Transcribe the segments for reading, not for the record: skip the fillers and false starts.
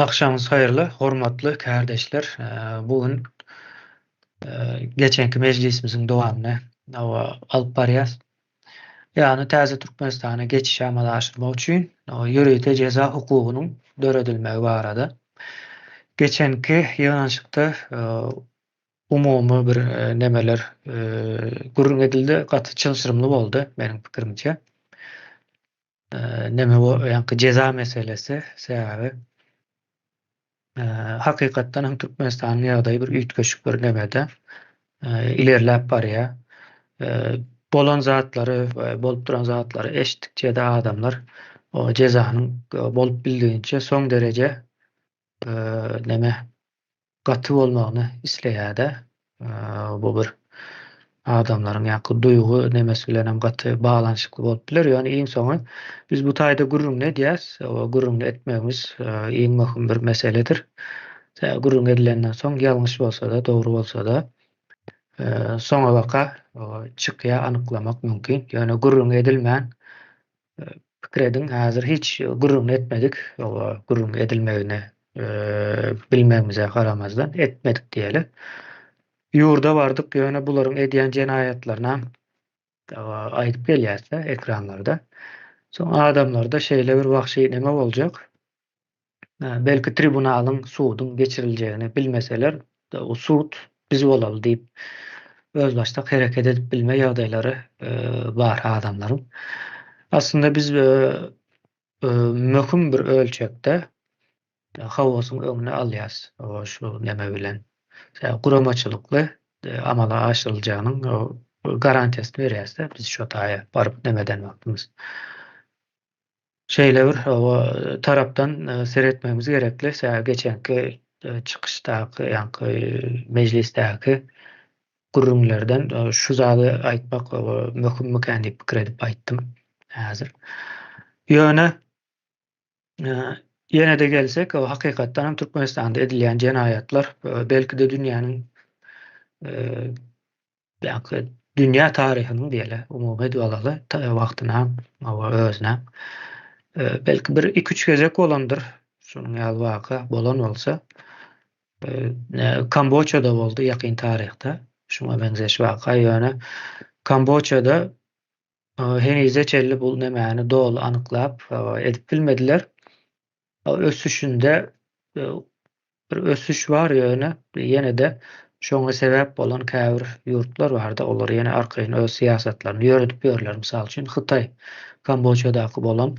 Akşamınız hayırlı, hormatly kardeşler. Bugün geçenki meclisimizin dowamyny alyp barýas. Ýani täze Türkmenistana geçiş amalaşdyrmak üçin ýürüýte ceza hukugunyň döredilmegi barada. Geçenki ýygnançykda umumy bir nemeler gürrüň edildi, gaty çylşyrymly boldy meniň pikirimçe. Neme bu ýanky ceza meselesi sebäbi hakykatdan hem Türkmenistanyň ýagdaýy bir üýtgeçlik bir nemede ilerläp barýar. Bolan zatlary we bolup duran zatlary eşitdikçe de adamlar o jezanyň bolup bildiginçe soň derece neme gaty bolmagyny isleýär-de. Bu bir adamlaryň ýa-ni duýgu nemesi bilen hem gaty baglanyşykly bolup biler. Ýani iň soňy biz bu taýda gürrüňne diýäs. O gürrüňne etmegimiz iň möhüm bir meseledir. Gürrüň edilenden soň ýalňyş bolsa da, dogry bolsa da soňa baka çykýa anyklamak mümkin. Ýani gürrüň edilmän pikirediň häzir hiç gürrüň etmedik. Gürrüň edilmegini bilmegimize garamazdan etmedik diýeli. Ýurda bardyk, ýöne bularyň edýän jenayatlaryna aýdyp gelýärse ekranlarda. Soň adamlarda şeýle bir wahşy neme boljak. Belki tribunalyň, suwdyň geçiriljegini bilmeseler, o suwd biz bolaly diýip öz başta hereket edip bilme ýagdaýlary bar adamlaryň. Aslında biz möhüm bir ölçekde hawasyň öňüne alýas. Şu neme bilen guramaçylykly amala aşyryljanyň garantiýasyny berýärse biz şu taýa baryp nemeden wagtymyz. Şeýle bir tarapdan seretmemiz gerekli. Geçenki çykyşdaky ýa-ni mejlisdäki gurrunlardan şu zady aýtmak möhüm mikä diýip pikir edip aýtdym häzir. Ýöne ýene de gelsek, hakykatdan hem Türkmenistanda edilýän jenayatlar belki de dünýäniň ýa-ni dünýä taryhynyň diýele umumy dolaly wagtyna özüne belki bir 2-3 gezek bolandyr. Şunuň ýaly waka bolan bolsa Kamboçya'da boldy ýakyn taryhda. Şuna benzeş waka ýöne Kamboçya'da henize çelli bul nemäni dol anyklap edip bilmediler. Ösüşünde bir ösüş var ýöne ýene de şoňa sebäp bolan käbir ýurtlar bardy. Olar ýene arkaýyn öz siýasatlaryny ýöretip berler. Mysal üçin Hytaý Kamboçya'daky bolan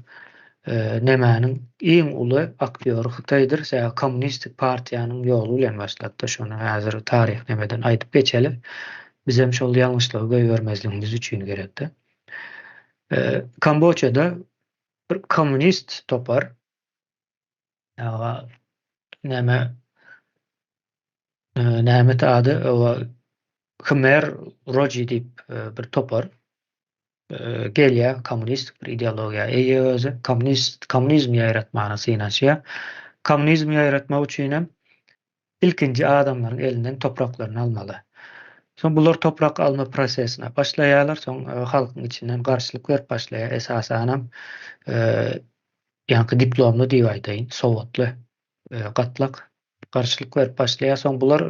nemäniň iň uly aktiýory Hytaýdyr. Kommunistik partiýanyň ýoly bilen başlapdy. Şonu häzir taryh nemeden aýdyp geçeli. Biz hem şol ýalňyşlygy göýbermezligimiz üçin gerekdi. Kamboçya'da bir kommunist topar nämet ady Khmer Rouge diýip bir topar gelýär, kommunist bir ideologiýa eýe özü, kommunizm ýaratmagynysy inançýar. Kommunizm ýaratmak üçin hem ilkinji adamlaryň elinden topraklaryny almaly. Soň bular toprak alma prosesine başlaýarlar, soň halkyň içinden garşylyk berip başlaýar. Esasan hem ýa-ni diplomly diýip aýdaýyn, sowatly gatlak garşylyk berip başlaýar. Soň bular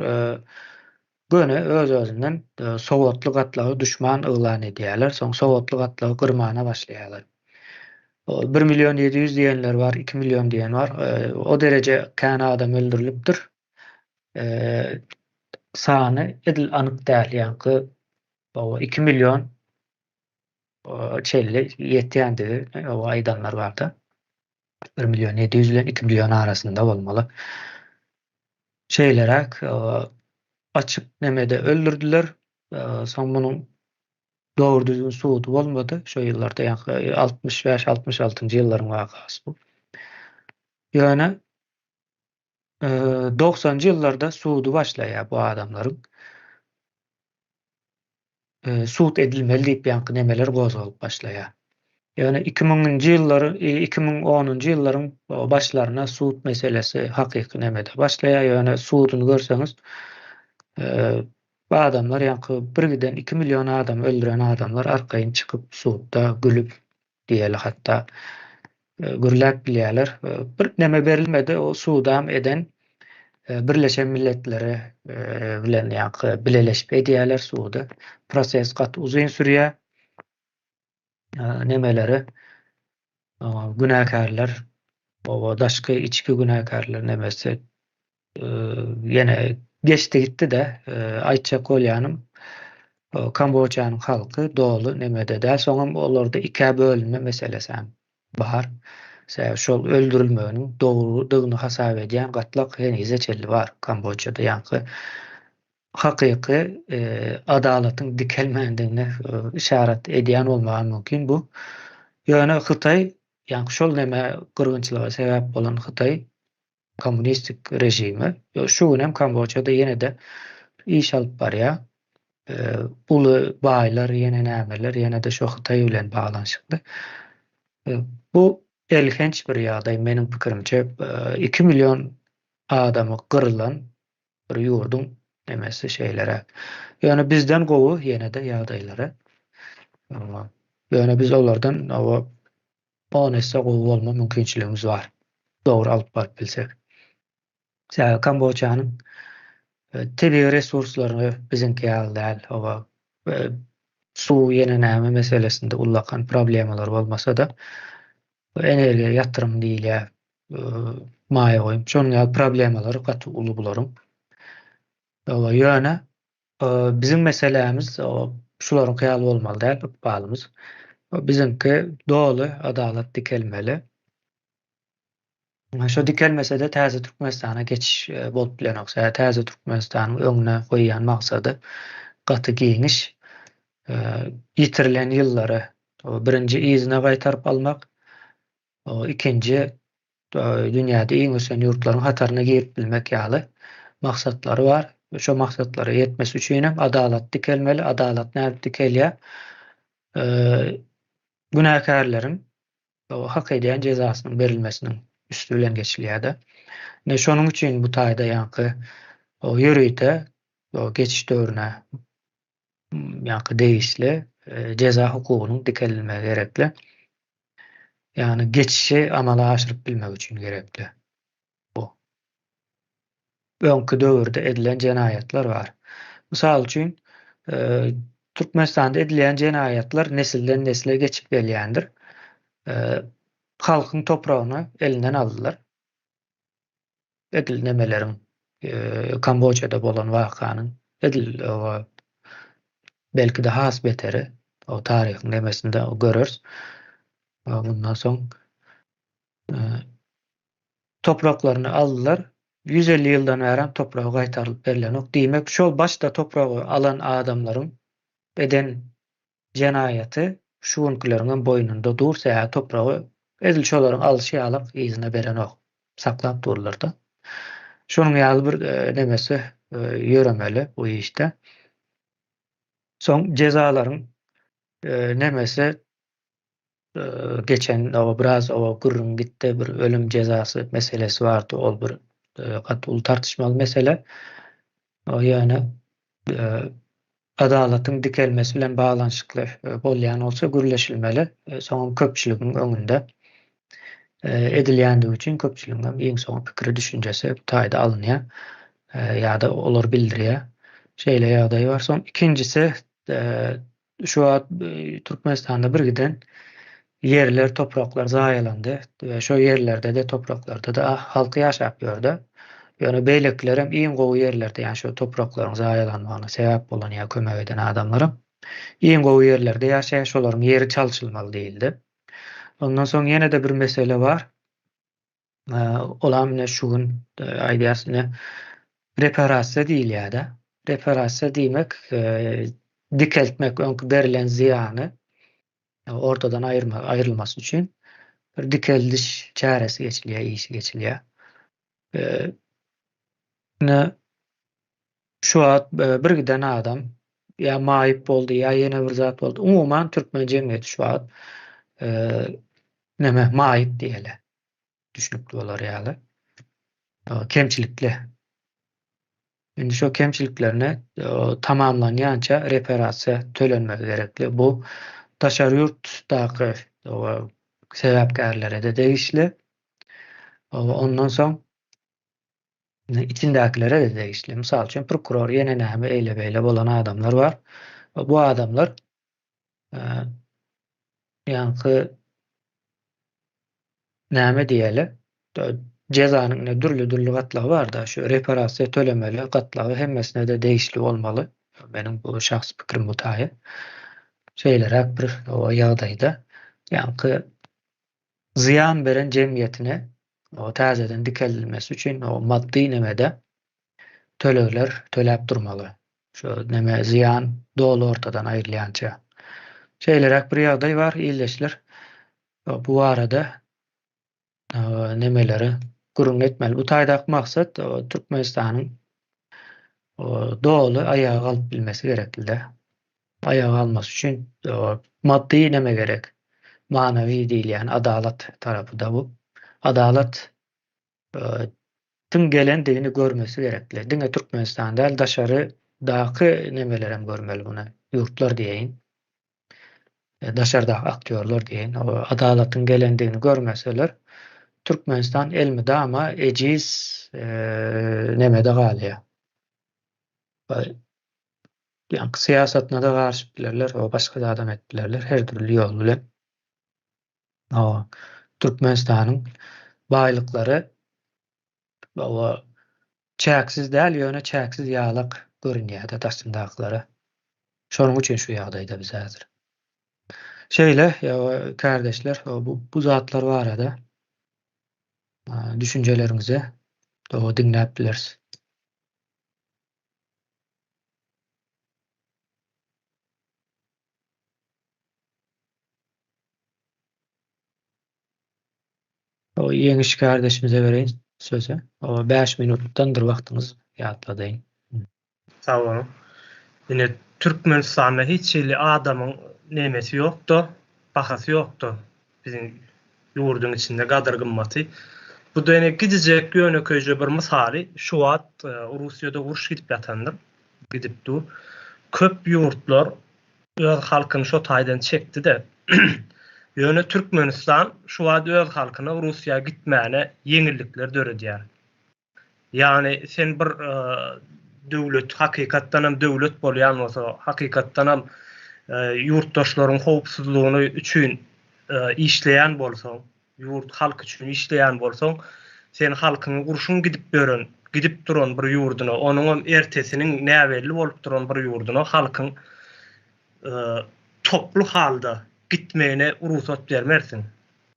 göne öz-özünden sowatly gatlagy düşman yglan edýärler. Soň sowatly gatlagy gyrmana başlaýarlar. 1 milyon 700 diýenler bar, 2 milyon diýen bar. O derece kän adam öldürilipdir. Sany edil anyk däl, ýa-ni 2 milyon çelli ýetýändi o aýdanlar barda. 1 milyon 700 bilen 2 milyon arasynda bolmaly. Şeýlerek açyk nemede öldürdüler. Soň munyň dogry düzgün suwdy bolmady. Şo ýyllarda 65-66-njy ýyllaryň wakasy bu. Ýöne 90-njy ýyllarda suwdy başlaýar bu adamlaryň. Suwd edilmeli diýip ýa-ni nemeler gozgalyp başlaýar. Ýöne 2000-njy ýyllary, 2010-njy ýyllaryň başlaryna suwd meselesi hakyky nemede başlaýar. Ýöne suwduny görseňiz bu adamlar ýa-ni birgiden 2 milyon adam öldüren adamlar arkaýyn çykyp suwdda gülüp diýeli hatda gürläp bilýärler. Bir näme berilmedi, o suwdam eden Birleşen Milletleri bilen ýa-ni bileleşip edýärler suwdy. Proses gat uzun sürýär. Nemeleri günäkärler, o daşky içki günäkärler nemesi ýene geçdi gitdi de aýtjak bolýanym Kamboçyanyň halky dolu nemede däl, soňam olarda ikä bölünme meselesi hem bar. Şol öldürilmeginiň dogrudygyny hasap edýän gatlak henize çelli bar Kamboçyada ýa-ni hakyky adalatyň dikelmendigine işaret edýän bolmagy mümkin bu. Ýöne Hytaý ýa-ni şol neme gyrgynçylyga sebäp bolan Hytaý kommunistik rejimi şu günem Kamboçyada ýene-de iş alyp barýar. Uly baýlar ýene nämeler ýene-de şo Hytaý bilen baglanyşykly. Bu elhenç bir ýagdaý meniň pikirimçe 2 milyon adamy gyrylan bir ýurdun nemesi şeýlere. Ýöne bizden gowy ýene-de ýagdaýlara. Ýöne biz olardan o 10 esse gowy bolma mümkinçiligimiz bar. Dogry alyp baryp bilsek. Kamboçyanyň tebii resurslaryny bizinki ýaly däl. Owa suw ýene näme meselesinde ullakan problemalar bolmasa da energiýa ýatyrym diýilýär. Maýa goýum. Şonuň ýaly problemalary gaty uly bularyň. Owa ýöne bizim meselemiz şularyň hyýaly bolmaly däl, balymyz. Bizimki dolu adalat dikelmeli. Şo dikelmese de täze Türkmenistana geçiş bolup bilenok. Täze Türkmenistanyň öňüne goýýan maksady gaty giňiş, ýitirilen ýyllary birinji izine gaýtaryp almak, ikinji dünýäde iň ösen ýurtlaryň hataryna girip bilmek ýaly maksatlary bar. Şo maksatlara ýetmesi üçin hem adalat dikelmeli. Adalat näde dikelýär? Günäkärleriň hak edýän jezasynyň berilmesiniň üstü bilen geçilýär-de. Şonuň üçin bu taýda ýa-ni o ýörüýte o geçiş döwrüne ýa-ni değişli ceza hukugynyň dikelilmegi gerekli. Ýani geçişi amala aşyryp bilmek üçin gerekli. Bu. Öňkü döwürde edilen jenaýatlar bar. Mysal üçin Türkmenistanda edilen jenaýatlar nesilden nesile geçip gelýändir. Halkyň topragyny elinden aldylar. Edil nemeleriň Kamboçyada bolan wakanyň belki de has beteri o taryhyň nemesinde görürs. Bundan soň topraklaryny aldylar. 150 ýyldan bäri topragy gaýtarylyp berilenok. Diýmek şol başda topragy alan adamlaryň eden jenaýaty şuňkyleriň boýnunda dursa topragy edil şolaryň alyşy alyp izine berenok. Saklap dururlar da. Şonuň ýaly bir nemesi ýöremeli bu işte. Soň jezalaryň nemesi geçen biraz gürrün gitdi bir ölüm cezası meselesi bardy. Ol bir gaty tartışmaly mesele. Ýöne adalatyň dikelmesi bilen baglanyşykly bolýan bolsa gürleşilmeli. Soň köpçüligiň öňünde edilýändigi üçin köpçüligiň iň soň pikiri düşünjesi taýda alynýar. Ýa-da olar bildirýär. Şeýle ýagdaý bar. Soň ikincisi şu wagt Türkmenistanda bir giden yerler, topraklar zaýalandy we şo yerlerde de topraklarda da halky ýaşap ýördi. Ýöne beýlekler hem iň gowy yerlerde ýa şo topraklaryň zaýalanmagyna sebäp bolan ýa kömek eden adamlar iň gowy yerlerde ýaşaýar, şolaryň ýeri çalşylmaly diýildi. Ondan soň ýene-de bir mesele bar. Olam ne şu gün aýdýasyny reparasiýa diýilýär-de. Reparasiýa diýmek dikeltmek, öňkü berilen ziýany ortadan aýrylmasy üçin bir dikeldiş çäresi geçilýär, işi geçilýär. Şu wagt bir giden adam ýa maýyp boldy ýa ýene bir zat boldy. Umuman türkmen jemgyýeti şu wagt maýyp diýeli. Düşnükli bolar ýaly. Kemçilikli. Indi şo kemçiliklerine tamamlanýança reparasiýa tölenmegi gerekli. Bu taşar ýurtdaky sebäpkärleri de degişli. Ondan soň içindäkilere de degişli. Mysal üçin prokuror ýene näme eýle beýle bolan adamlar bar. Bu adamlar eee, ýanky näme diýeli, jezanyň dürli gatlagy bar-da, şu reparasiýa tölemeli gatlagy hemmesine de degişli bolmaly. Meniň bu şahsy pikirim bu taýy. Şeýleräk bir ýagdaýda ýanky ziýan beren jemgyýetine täzeden dikelilmesi üçin maddi nemede tölegler töläp durmaly. Şu neme ziýan dolu ortadan aýrylýança. Şeýleräk bir ýagdaý bar, illeşler. Bu arada nemeleri gurrun etmeli. Bu taýdak maksat Türkmenistanyň dolu ayağa galyp bilmesi gerekli-de. Ayağa alması üçin maddi neme gerek? Manawy diýil, ýani adalat tarapy da bu. Adalat tüm gelendigini görmesi gerekli. Diňe Türkmenistan däl, daşary daky nemelerem görmeli buna. Ýurtlar diýeýin. Daşarda aktyorlar diýeýin. Adalatyň gelendigini görmeseler, Türkmenistan elmi dama ejiz nemede galýar. Yani siýasatyna da garşy bilerler, başga da adam etdilerler, her türlü ýol bilen. Türkmenistanyň baýlyklary çäksiz däl, ýöne çäksiz ýalyk görünýär daşyndaklara. Şonuň üçin şu ýagdaýda biz häzir. Şeýle, kardeşler, bu zatlar barada düşünjelerinizi dinläp bilersiz. Ýeňiş kardeşimize bereýin söze. 5 minutdandyr wagtyňyz ýatladyň. Sağ olun. Yine Türkmenistan'da hiç şeyli adamın nemesi yoktu, bakası yoktu. Bizim yurdun içinde kadar kımmatı. Bu da yine gidecek yönü köşe bir misali. Şu an Rusya'da uruş gidip yatandır. Gidip du. Köp yurtlar öz halkını şu taydan çekti de yönü Türkmenistan şu an öz halkına Rusya'ya gitmeyene yenilikler dörediyor. Yani sen bir döwlet hakykatdan hem döwlet bolýan bolsa, hakykatdan hem ýurtdaşlaryň howpsuzlygyny üçin işleýän bolsaň, ýurt halk üçin işleýän bolsaň, sen halkyny gurşun gidip duran bir ýurduny, onuň hem ertesiniň näwelli bolup duran bir ýurduny halkyň toplu halda gitmegine ruhsat bermersiň.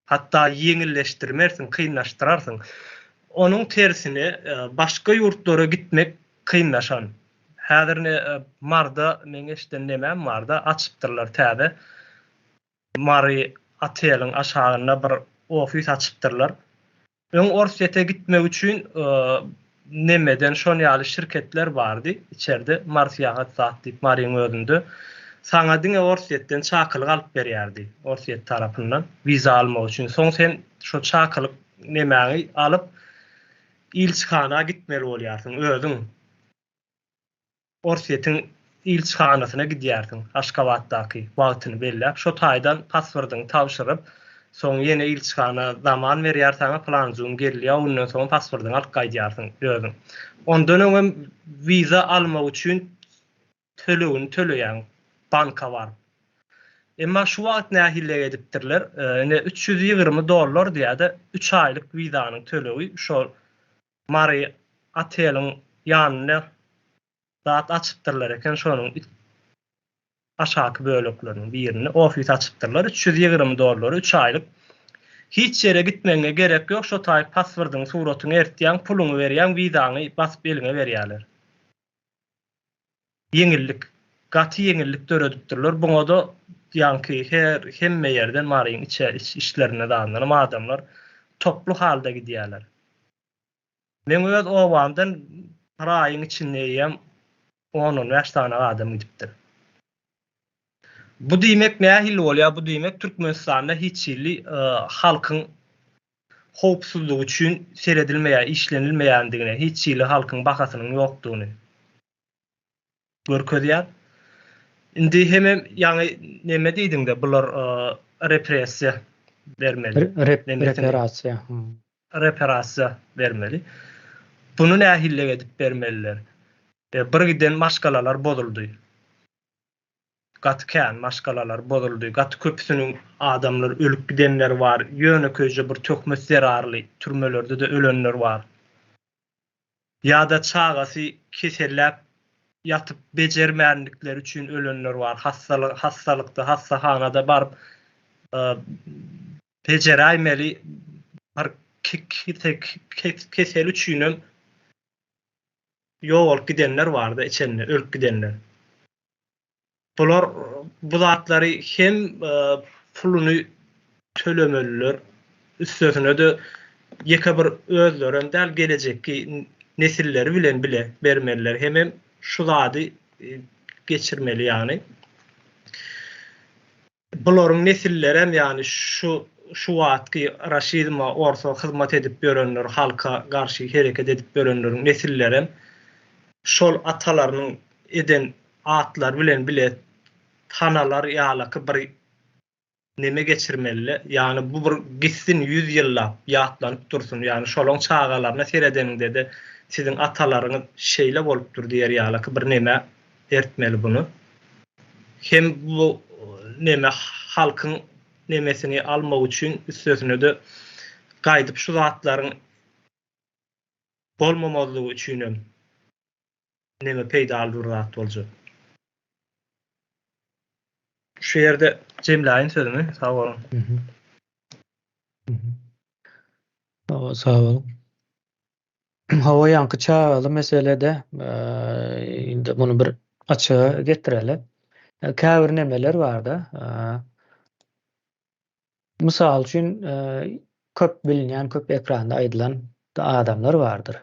Hatda ýeňilleşdirmersiň, kynlaşdyrarsyň. Onun tersini başka yurtlara gitmek kıyınlaşan. Häzirne marda men eşden nemem marda açıpdyrlar täze. Mari atelyň aşagyna bir ofis açıpdyrlar. Öň orsiýete gitmek üçin nemeden şon ýaly şirketler bardy içeride marsiýahat zat diýip Mariň özünde. Saňa diňe orsiýetden çakylyk alyp berýärdi. Orsiýet tarapyndan viza almak üçin. Soň sen şu çakylyk nemäni alyp ilçihana gitmeli bolýarsyň özüň. Orsiýetiň ilçihanasyna gidýärsiň. Aşgabatdaky wagtyny belläp, şo taýdan passwordyny tapşyryp, soň ýene ilçihana zaman berýärsiň, planjyň gelýär, ondan soň passwordyny alyp gaýdýarsyň özüň. Ondan öňem viza almak üçin töleýän banka bar. Emma şu wagt nähille edipdirler. $320 diýär-de 3 aýlyk vizanyň tölegi şol Mari atelyň ýanyna zat açıpdyrlar eken şonuň aşaky bölekleriniň birini ofis açıpdyrlar. $320 3 aýlyk. Hiç ýere gitmenge gerek ýok. Şo taýy passwordyň suratyny ertýän, puluny berýän, vizany basyp eline berýärler. Yeňillik, gaty yeňillik döredipdirler. Buňa da ýanky hemme ýerden Mariň işlerine dağılan adamlar toplu halda gidýärler. Men öz owamdan bir aýyň içinde ýem 10-15 tane adam gidipdir. Bu diýmek nähil bolýar? Bu diýmek Türkmenistanda hiç ýyly halkyň howpsuzlygy üçin seredilmeýän, işlenilmeýändigine, hiç ýyly halkyň bakasynyň ýokdugyny görkezýär. Indi hemem ýani neme diýdiňde bular repressiýa vermeli. Nemesini Reparasya. reparasiya vermeli. Bunu nähille edip bermeliler. Bir giden maşgalalar bozuldy. Gatken maşgalalar bozuldy. Gat köpüsünün adamlar ölüp gidenler var. Ýöne köýje bir tökmes zararly türmelerde de ölenler var. Ýa-da çagasy keselläp yatıp bejermänlikleri üçin ölenler var. Hassalykda, hassahanada barıp bejeräýmeli bir kesel üçin ýol gidenler vardı, içenler, ölüp gidenler. Bular bu zatlary hem puluny tölemeliler, üstüne de ýeke bir özlerem däl gelecekki nesilleri bilen bile bermeliler. Hem şu zady geçirmeli ýani. Bularyň nesillerem ýani şu wagtky raşidma orta hyzmat edip berenler, halka garşy hereket edip berenler nesillerem şol atalarynyň eden atlar bilen bile tanalar ýalaky bir neme geçirmeli. Yani bu bir gitsin 100 ýylla ýatlanyp dursun. Yani şolong çağalaryna seredeninde de sizin atalaryňyz şeýle bolupdyr diýer ýalaky bir neme ertmeli bunu. Hem bu neme halkyň nemesini almak üçin üstüne de gaýdyp şu zatlaryň bolmamazlygy üçin neme peýda bolýar boljak. Şu ýerde jemläýin sözüni, sag bolun. Sağ olun. Hawa ýanky çağaly meselede indi bunu bir açığa getireli. Käbir nemeler barda. Mysal üçin köp bilinýän, köp ekranda aýdylan adamlar bardyr.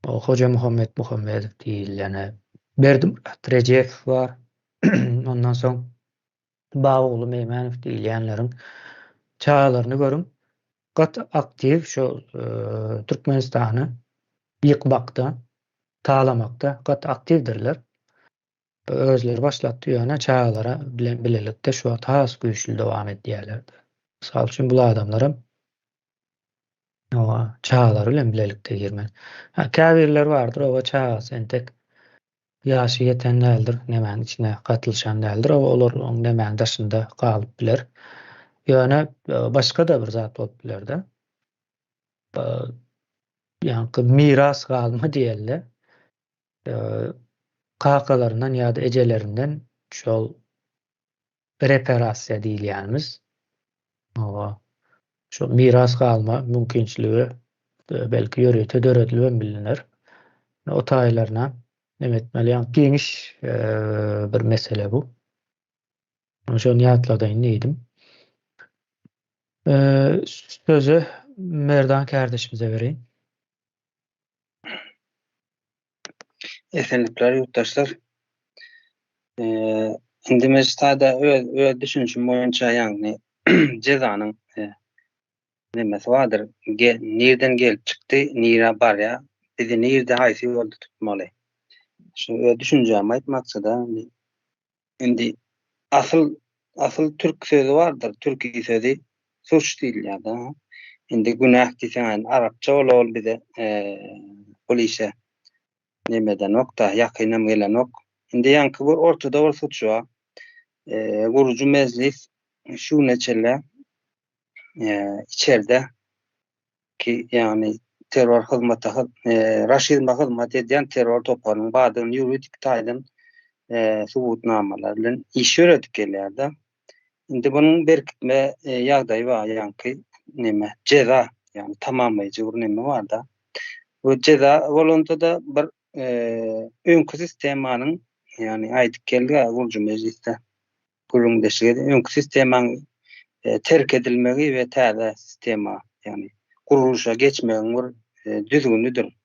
O Hoca Muhammed Muhammedow diýilýän, Berdimurat Rejev bar. Ondan soň Bagawly Meýmenow diýilýänleriň çağalaryny görüň. Gat aktiv şu Türkmenistany ýykmakda, talamakda gat aktivdirler. Özleri başlatdy ýöne çağalara bilen bilelikde şu has güýçli dowam edýärler. Mysal üçin bu adamlara o çağalar bilen bilelikde girmen. Käbirler bardyr, o çağasy entek ýaşy ýeten däldir, nemäň içine gatylşan däldir, olar oň nemäň daşynda galyp biler. Ýöne başga da bir zat bolup biler-de. Ýani miras galma diýerler. Kakalarından ýa-da ejelerinden şol reparasiya diýilýänmiz. Şu miras galma mümkinçiligi belki ýöretde döredilýän bilinir. O taýlaryna nemetmeli ýa geniş bir mesele bu. Şonu ýatladaýyn diýdim. Sözü Merdan kardeşimize vereyim. Esenlikler yurttaşlar. Indi mestada öyle düşünüşüm boyunca yani cezanın nemesi vardır. Nereden gelip çıktı, nira bar ya. Dedi nerede haysi yolda tutmalı. Şimdi öyle düşüneceğim maksada indi asıl Türk sözü vardır. Türk sözü suç değil ya da. Indi günah desen Arapça ol bir de polise nemeden nokta yakınam gelen ok. Indi yankı bu ortada var suçu. Gurucu meclis şu neçelle içeride ki yani terör hizmeti raşidme hizmet eden terör toparının bazı yuridik taydın subutnamalarla iş yönetiklerinde. Indi bunun berkitme ýagdaýy var yankı neme ceza yani tamamlayıcı bir neme var da. Bu ceza volonta da bir öňkü sistemanyň yani aýdyp geldi gurucu mecliste gurulmuşydy. Öňkü sistemanyň terk edilmegi we täze sistema yani guruluşa geçmegiň bir düzgünüdir.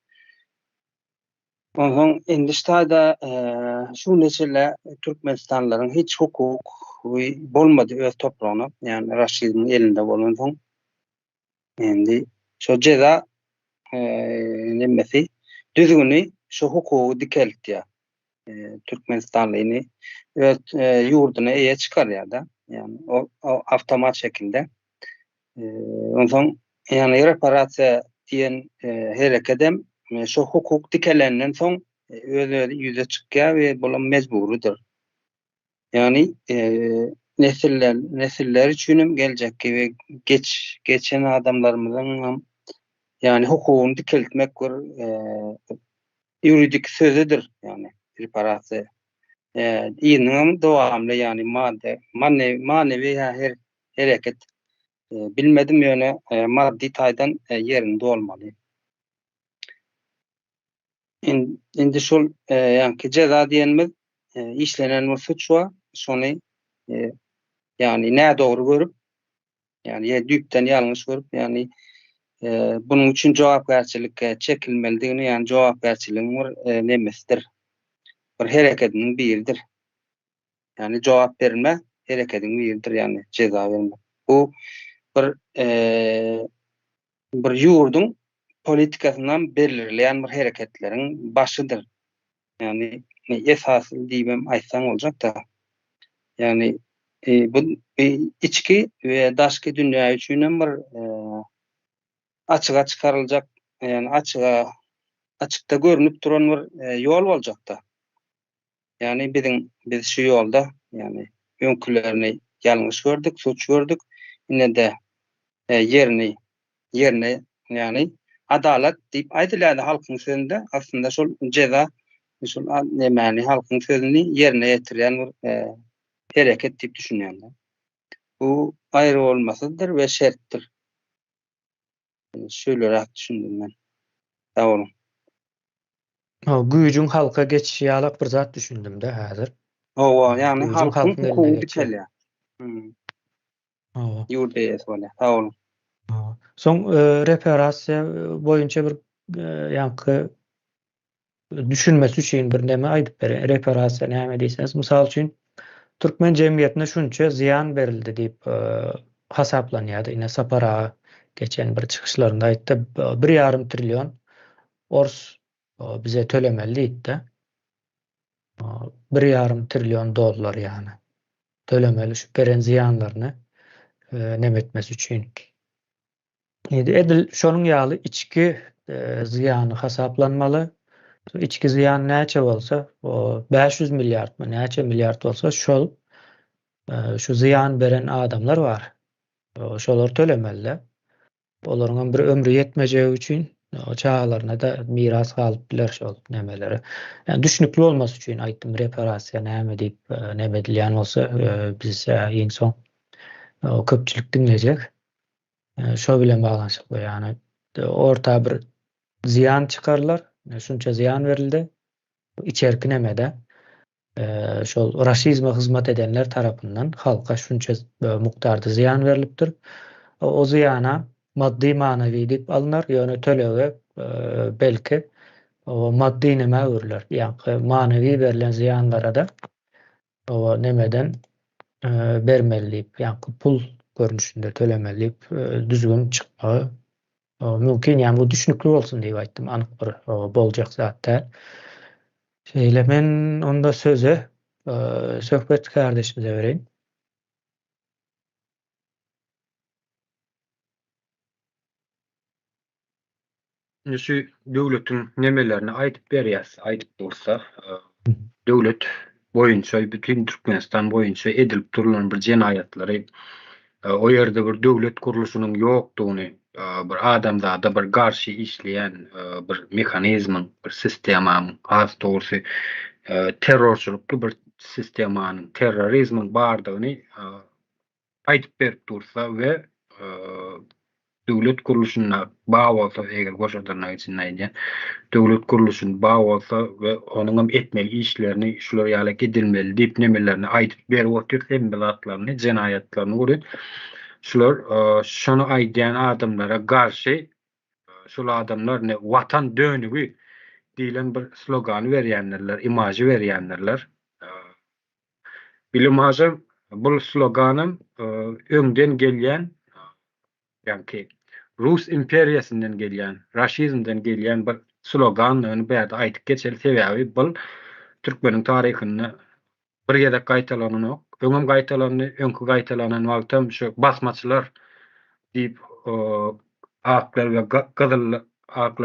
Ondan indi ştada şu neçele Türkmenistanlaryň hiç hukuk bolmady öz toprağına yani Raşid'in elinde bolan soň endi şu ceza nemesi düzgünü şu hukuku dikeltdi. Türkmenistanlyny öz ýurduna eýe çıkar ya da yani o avtomat şekilde Onsoň ýani reparasiýa diýen herekedem şo hukuk dikelenden soň özü ýüze çykýar we bolan mejburydyr. Ýani nesiller üçin geljekki we geçen adamlarymyzyň hem ýani hukugyny dikeltmek bir ýuridik sözüdir ýani reparasiýa. Ýynyň dowamly ýani manevi her hereket bilmedim ýöne maddi taýdan ýerinde bolmaly. Indi şol ýani jeza diýenimiz işlenen bir suç wa şonu ýani nä dogry görüp ýani düýpden ýalňyş görüp ýani bunuň üçin jogapkärçilikke çekilmelidigini ýani jogapkärçiligiň bir nemesidir. Bir hereketiniň biridir. Yani cevap verme hereketiň biridir yani ceza verme. Bu bir ýurdun politikasyndan belirleýän bir hereketleriň başydyr. Yani esasy diýmem aýtsaň boljak da. Yani bu içki we daşky dünýä üçin bir açyga çykaryljak yani açykda görünüp duran bir ýol boljak da. Yani biz şu ýolda yani öňkülerini ýalňyş gördük, suç gördük. Ine de yerine yani adalet diýip aýdylýar halkyň sözünde aslında şol ceza şol nämäni halkyň sözüni yerine ýetirýän bir hereket diýip düşünýär. Bu aýry bolmasydyr we şertdir. Şöyle düşündüm men. Sağ olun. Güýjüň halka geçişi ýalyk bir zat düşündüm de häzir. Owa yani Güýjüň halkyň halkyň eline hukuky geçýär. dikelýär. Owa. Ýurde ýa-da. Sağ olun. Soň reparasiýa boýunça bir ýanky düşünmesi üçin bir näme aýdyp berýär. Reparasiýa näme diýseniz, mysal üçin türkmen jemgyýetine şunça ziyan berildi diýip hasaplanýardy. Ine Sapara geçen bir çykyşlarynda aýtdy, 1,5 trillion ors bize tölemeli diýdi. 1,5 trillion dollar ýani. Tölemeli şu beren ziyanlaryny nemetmesi üçin. Edil şonuň ýaly içki ziyany hasaplanmaly. İçki ziyan näçe bolsa, o 500 milyard mı näçe milyard bolsa şol şu ziyan beren adamlar var. Şolar tölemeli. Olaryň bir ömrü yetmejegi üçin o çağalaryna da miras galypdylar şol nemeleri. Yani düşünükli olması üçin aýtdym reparasiýa näme diýip näme edilýän bolsa biz iň soň o köpçülik dinlejek. Şo bilen baglanşykly ýani orta bir ziyan çıkarlar. Şunça ziyan verildi. İçerki nemede şol raşizme hizmet edenler tarapyndan halka şunça mukdarda ziyan verilipdir. O ziyana maddi manavi diýip alynar, ýöne tölege belki o maddi neme öwürler. Ýa-ni manavi berilen ziyanlara da o nemeden bermeli diýip, ýa-ni pul görnüşinde tölemeli diýip düzgün çykmagy mümkin. Yani bu düşünükli bolsun diýip aýtdym. Anyk bir boljak zat. Şeýle men onda söze söhbet kardeşimize bereyim. Şu döwletiň nemelerini aýdyp berýär, aýdyp dursa, döwlet boýunça bütün Türkmenistan boýunça edilip durulan bir jenaýatlary, o ýerde bir döwlet kuruluşynyň ýokdugyny, bir adamzada bir garşy işleýän bir mehanizmiň, bir sistemanyň, has dogusy terrorçulukly bir sistemanyň, terrorizmiň bardygyny aýdyp berip dursa we döwlet kuruluşyna baý bolsa, eger goşadyrnak için näýdi? Döwlet kuruluşyna baý bolsa we onuň etmeli işlerini şular ýaly edilmeli diýip nemelerini aýdyp berip oturup hem bilatlaryny, jenaýatlaryny görüp şular şonu aýdýan adamlara garşy şol adamlar ne watan dönügi diýilen bir slogan berýänler, imajy berýänler. Bilimhazır bu sloganım öňden gelýän ýa-ni Rus imperiýasynyň gelýän, raşizmden gelýän bir slogan, ony bäde aýdyp geçeli sebäbi bu Türkmeniň taryhyny bir ýerde gaýtalanok, öňem gaýtalany, öňkü gaýtalanan wagtam şu basmaçylar diýip aklar we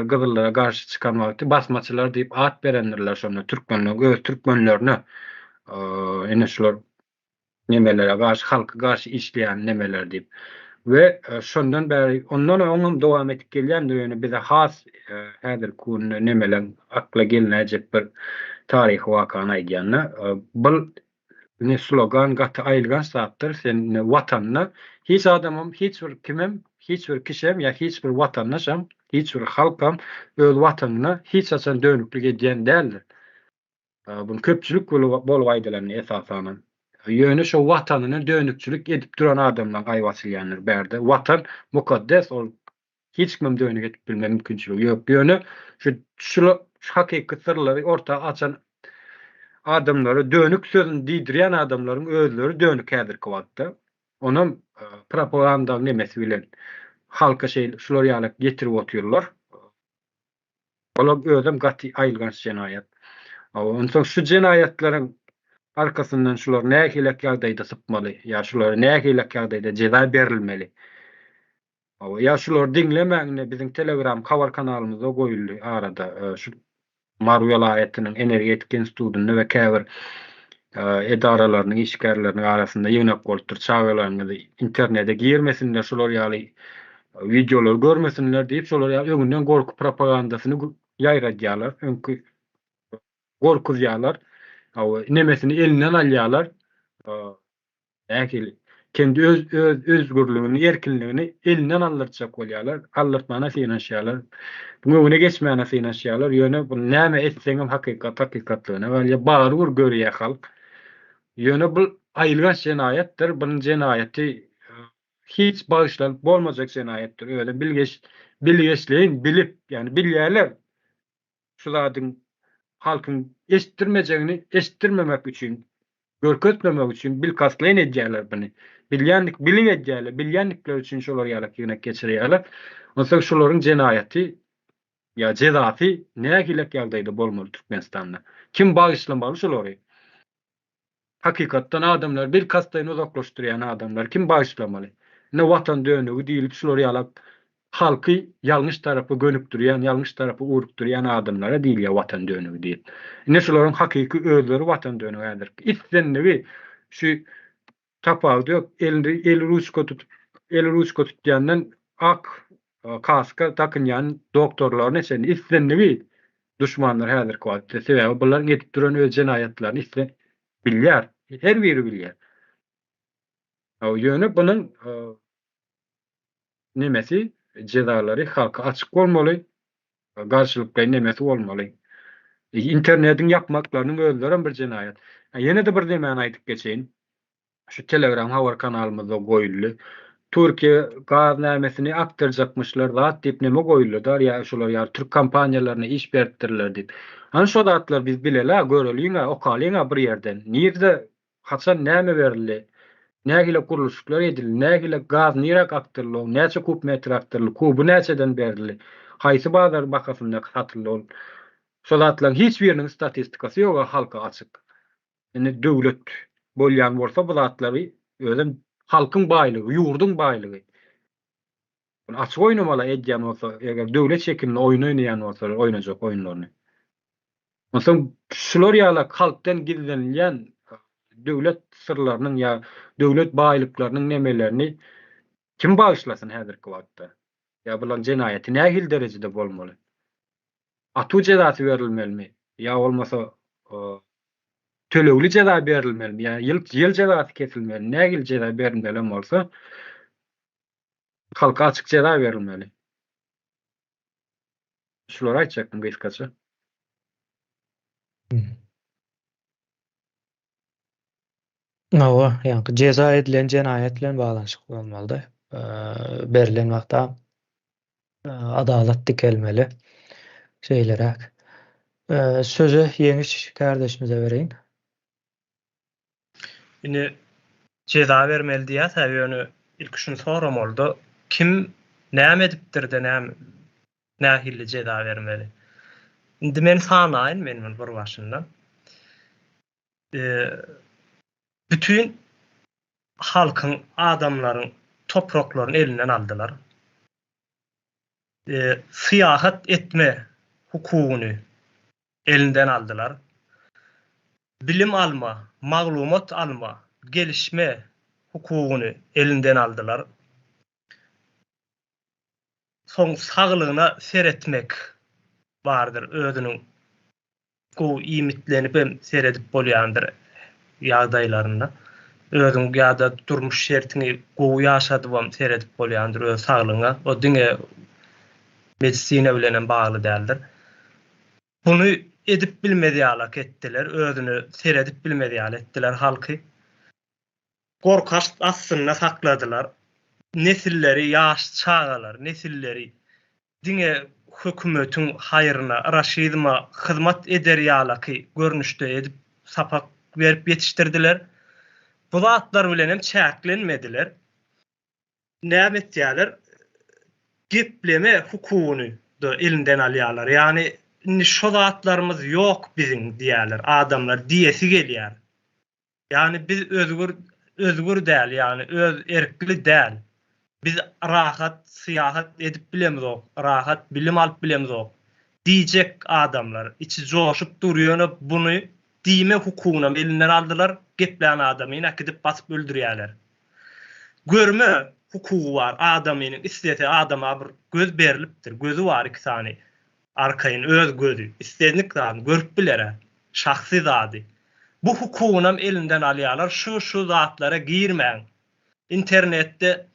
gazyllara garşy çykan wagty basmaçylar diýip at berenlerler şonu türkmenler öz türkmenlerine ene şular nemelere garşy halka garşy işleýän nemeler diýip we şondan bäri ondan oňum dowam etip gelýändir ýöne bize has häzir kun nemeler akla gelinäjek bir taryhy wakany aýdýanna bu ne slogan gaty aýylgan zatdyr sen watanyna hiç adamam hiç bir kimem hiç bir kişem ya hiç bir watandaşam hiç bir halkam öz watanyna hiç açan dönüklik edýän däldir. Bunu köpçülik bolup aýdylan esasanan. Ýöne şo watanyna dönükçilik edip duran adamdan aýwasylýanlar berde. Watan mukaddes ol hiç kimem dönük edip bilmem mümkinçiligi ýok. Ýöne şu hakyky sırlary ortaga açan adamları dönük sözün diýdirýän adamlaryň özleri dönük häzirki wagtda. Onam propaganda nemesi bilen halka şular ýaly getirip oturýarlar. Olar özüm gaty aýylgan jenaýat. Ondan şu jenaýatlaryň arkasyndan şular nähilek ýagdaýda sypmaly, ýa şulara nähilek ýagdaýda jeza berilmeli. Ya şular diňlemäňne biziň Telegram habar kanalymyzda goýuldy arada şu Maru vilayatynyň energetik institutyny we käbir edaralarynyň işgärleriniň arasynda ýönek bolupdyr çağrılaryny internete girmesinler şular ýaly videolar görmesinler diýip şolar ýaly öňünden gorku propagandasyny ýaýradýarlar. Öňkü gorkuzýarlar. Nemesini elinden alýarlar. Äkil kendi özgürlüğini, erkinligini elinden aldyrjak bolýarlar. Aldyrtmana sinaşýarlar. Bunu öňüne geçmäne sinaşýarlar. Ýöne bu näme etseňem hakykatlygyna we baryr görýär halk. Ýöne bu aýylgan jenaýatdyr. Bunyň jenaýaty hiç bağışlanıp bolmajak jenaýatdyr. Öyle bilgeçleyin bilip yani bilýärler. Şularyň halkyň eşitdirmemek üçin, görkezmemek üçin bilkaslaýan edýärler buny. Bilin edýärler, bilýänlikler üçin şolar ýaly ýönek geçirýärler. Ondan şolaryň jenaýaty ya jezasy nähilek ýagdaýda bolmaly Türkmenistanda. Kim bağışlamaly şolary? Hakykatdan adamlar bir kastaýyn uzaklaşdyrýan adamlar kim bağışlamaly? Ne watan dönügi diýilip şolar ýaly halky ýalňyş tarapy gönükdirýän, ýalňyş tarapy urukdyrýan adamlara diýilýär watan dönügi diýip. Ne şolaryň hakyky özleri watan dönügi häzir. Islenligi şu tapawdy ýok, el ruçka tutýandan ak kaska takynýan doktorlar näçe islenligi düşmanlar häzirki wagtda. Sebäbi bular edip duran öz jenaýatlaryny islen bilýär. Her biri bilýär. Ýöne bunyň nemesi jezalary halka açyk bolmaly, garşylykly nemesi bolmaly. Internetiň ýapmaklarynyň özleri bir jenaýat. Ýene-de bir demeni aýdyp geçeýin. Şu Telegram habar kanalymyzda goýuldy. Türkiýe gaz nämesini aktarjakmyşlar zat diýip neme goýuldylar ýa şolar ýa Türk kompaniýalaryna iş beripdirler diýip. Ana şu zatlar biz bilela, göreliňa, okalyňa bir ýerden. Nirde haçan näme berildi? Nähile kuruluşlar edildi, nähile gaz nirek aktarly, näçe kub metr aktarly, kubu näçeden berildi, haýsy bazar bahasynda satyldy. Şol zatlaryň hiç biriniň statistikasy ýok halka açyk. Ene döwlet bolýan bolsa bu zatlary özüm halkyň baýlygy, ýurdun baýlygy. Bunu açyk oýnamaly edýän bolsa, eger döwlet şekilde oýnaýan bolsa, oýnajak oýunlaryny. Mesela şular ýaly halkdan gizlenýän döwlet sırlarynyň ýa döwlet baýlyklarynyň nemelerini kim bağışlasın häzirki wagtda? Ya bulan jenaýaty nähil derejede bolmaly? Atu jezasy berilmelimi? Ya bolmasa tölegli jeza berilmelimi? Ya ýyl jezasy kesilmeli? Nähil jeza berilmeli bolsa halka açyk jeza berilmeli. Şulara aýtjakym gysgaça. Yani ceza edilen jenaýat bilen baglanşyk bolmaly. Berilen wagtda adalet dikelmeli. Şeylerek. Sözü Ýeňiş kardeşimize bereýin. Ine ceza vermeli diýär, ýöne ilk şunu soram boldy. Kim näme edipdir-de nähili ceza vermeli? Indi men sanaýyn meniň bir başyndan. Bütün halkyň, adamlaryň topraklarını elinden aldılar. Siyahat etme hukukunu elinden aldılar. Bilim alma, maglumat alma, gelişme hukukunu elinden aldılar. Son sağlığına seyretmek vardır özünün o imitlenip hem seyredip bolýandyr ýagdaýlarynda. Özüň ýa-da durmuş şertini gowy ýaşadypam seyredip bolýandyr öz sağlygyna. O diňe medisina bilen bagly däldir. Bunu edip bilmediýärlik etdiler, özünü seyredip bilmediýärlik etdiler halky. Gorkaç aslynda sakladylar. Nesilleri ýaş çağalar, nesilleri diňe hökümetiň haýryna, raşydyma hyzmat ederýärliki görnüşde edip sapak berip ýetişdirdiler. Bu zatlar bilen hem çäklenmediler. Näme etýärler? Gepleme hukukunu da elinden alýarlar. Yani şu zatlarımız yok bizim diýerler. Adamlar diýesi gelýär. Yani biz özgür däl, yani öz erkli däl. Biz rahat siyahat edip bilemizok, rahat bilim alıp bilemizok. Diyecek adamlar, içi joşup durýany bunu diýme hukukuna elinden aldylar, geplen adamy nakidip basyp öldürýärler. Görme hukuky var, adamynyň istese adama bir göz berilipdir, gözü var iki tane. Arkaýyn öz gözü, istedik zat görüp bilere, şahsy zady. Bu hukukuna elinden alýarlar, şu zatlara girmeň. İnternette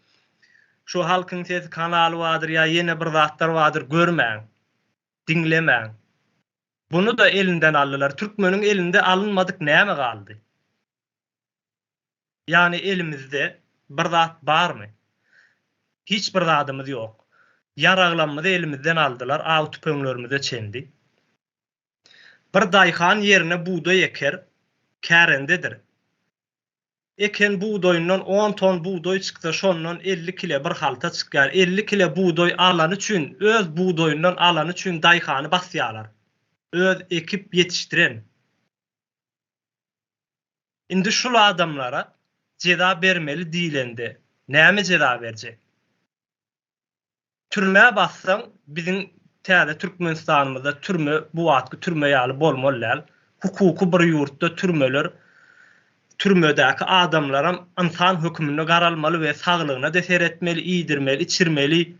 şu halkyň sesi kanaly vardır ya yine bir zatlar vardır görmeň, dinlemeň. Bunu da elinden aldılar. Türkmeniň elinde alınmadık näme galdy? Yani elimizde bir zat barmy? Hiç bir zatymyz ýok. Yaraglanmady elimizden aldılar, aw tüpeňlerimize çendi. Bir daýhan ýerine buğday eker, kärendedir. Eken buğdoýundan 10 ton buğdoý çyksa şondan 50 kilo bir halta çykýar. 50 kilo buğdoý alan üçin, öz buğdoýundan alan üçin daýhany basýarlar. Öz ekip yetiştiren. Indi şu adamlara ceza bermeli diýlendi. Näme ceza berjek? Türmäe bassaň biziň täze Türkmenistanymyzda türme bu wagtky türme ýaly bolmaly. Hukuky bir ýurtda türmeler türmedäki adamlara insan hökmüne garalmaly we saglygyna deser etmeli, iýdirmeli, içirmeli.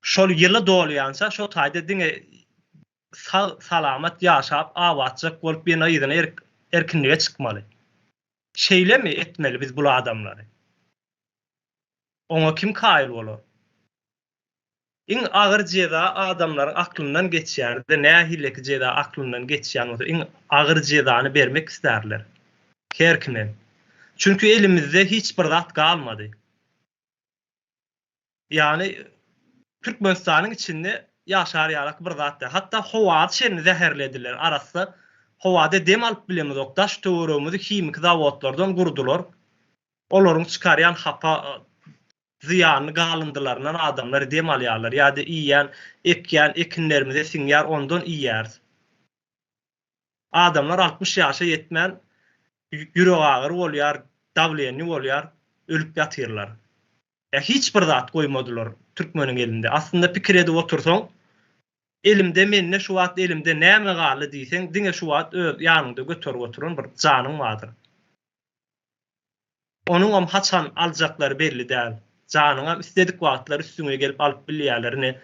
Şol ýyly dolýansa şo taýda diňe salamat ýaşap, awatjak bolup bir ýygyna erkinlige çykmaly. Şeýle mi etmeli biz bu adamlary? Oňa kim kaýyl bolar? Iň agyr jeda adamlaryň aklyndan geçýärdi. Nähilleki jeda aklyndan geçýän bolsa, iň agyr jedany bermek isterler. Her kime. Çünkü elimizde hiç bir zat kalmadı. Yani Türkmenistanyň içinde ýaşarýarlyk bir zat da. Hatta howat şerini zäherlediler. Arasda howada dem alyp bilemizok. Daş töweremizi kimik zawodlardan gurdular. Olaryň çykarýan hapa ziýany galyndylaryndan adamlar dem alýarlar. Ýa-da iýýän, ekýän ekinlerimize siňýär, ondan iýýär. Adamlar 60 ýaşa ýetmän ýüregi agyr bolýar, dawleny bolýar, ölüp ýatyrlar. Hiç bir zat goýmadylar Türkmeniň elinde. Aslında pikir edip otursaň, elimde menne şu wagt elimde näme galy diýseň, diňe şu wagt öz ýanynda göterip oturan bir janyň bardyr. Onuň hem haçan aljaklary belli däl. Janyňa istedik wagtlar üstüňe gelip alyp bilýärlerini.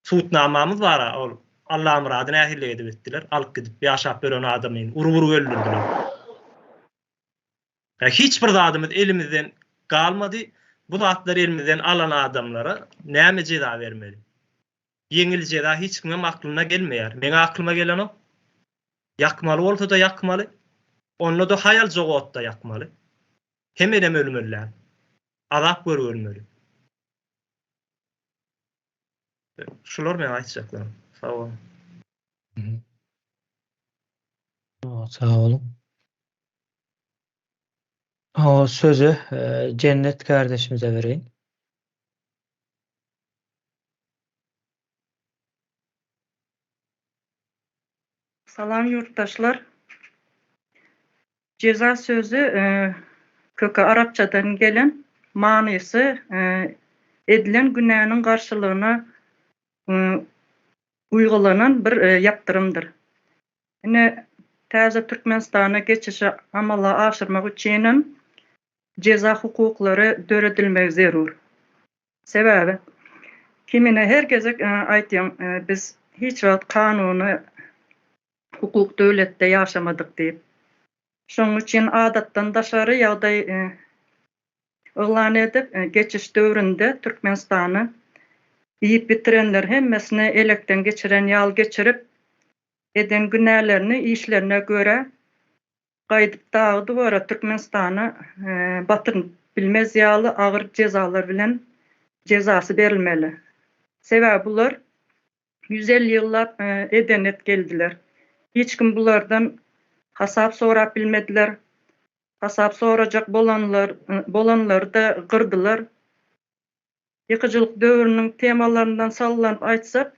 Suutnamamyz bar, ol Allah muradyna ähille edip etdiler. Alyp gidip ýaşap beren adamyň urwurup öldürdiler. Hiç bir adamız elimizden kalmadı. Bu zatları elimizden alan adamlara näme ceza vermeli? Yeňil ceza hiç kimem aklyna gelmeýär. Meňe aklyma gelen o. Yakmaly bolsa da yakmaly. Onu da hayal jogotda yakmaly. Hem edem ölmeliler. Azap görüp ölmeli. Şular men aýtjaklarym. Sağ olun. Sağ olun. O sözü Cennet kardeşimize vereyim. Salam yurttaşlar. Ceza sözü kökü Arapçadan gelen manysı edilen günäniň garşylygyna uygulanan bir yaptyrymdyr. Ine täze Türkmenistana geçişi amala aşyrmak üçin ceza hukuklary döredilmek zerur. Sebäbi kimine herkese aýtýan biz hiç wagt kanuny hukuk döwletde ýaşamadyk diýip. Şoň üçin adatdan daşary ýagdaý ıglan edip geçiş döwründe Türkmenistany iýip bitirenler hemmesini elekden geçiren ýal geçirip eden günälerini işlerine göre gaýdyp dagy duvara Türkmenistany batyryn bilmez ýaly agyr cezalar bilen cezasy berilmeli. Sebäbi bular 150 ýyllap edenet geldiler. Hiç kim bulardan hasap sorap bilmediler. Hasap sorajak bolanlar da gırdılar. Ýykyjylyk döwrüniň temalaryndan sallanyp aýtsak,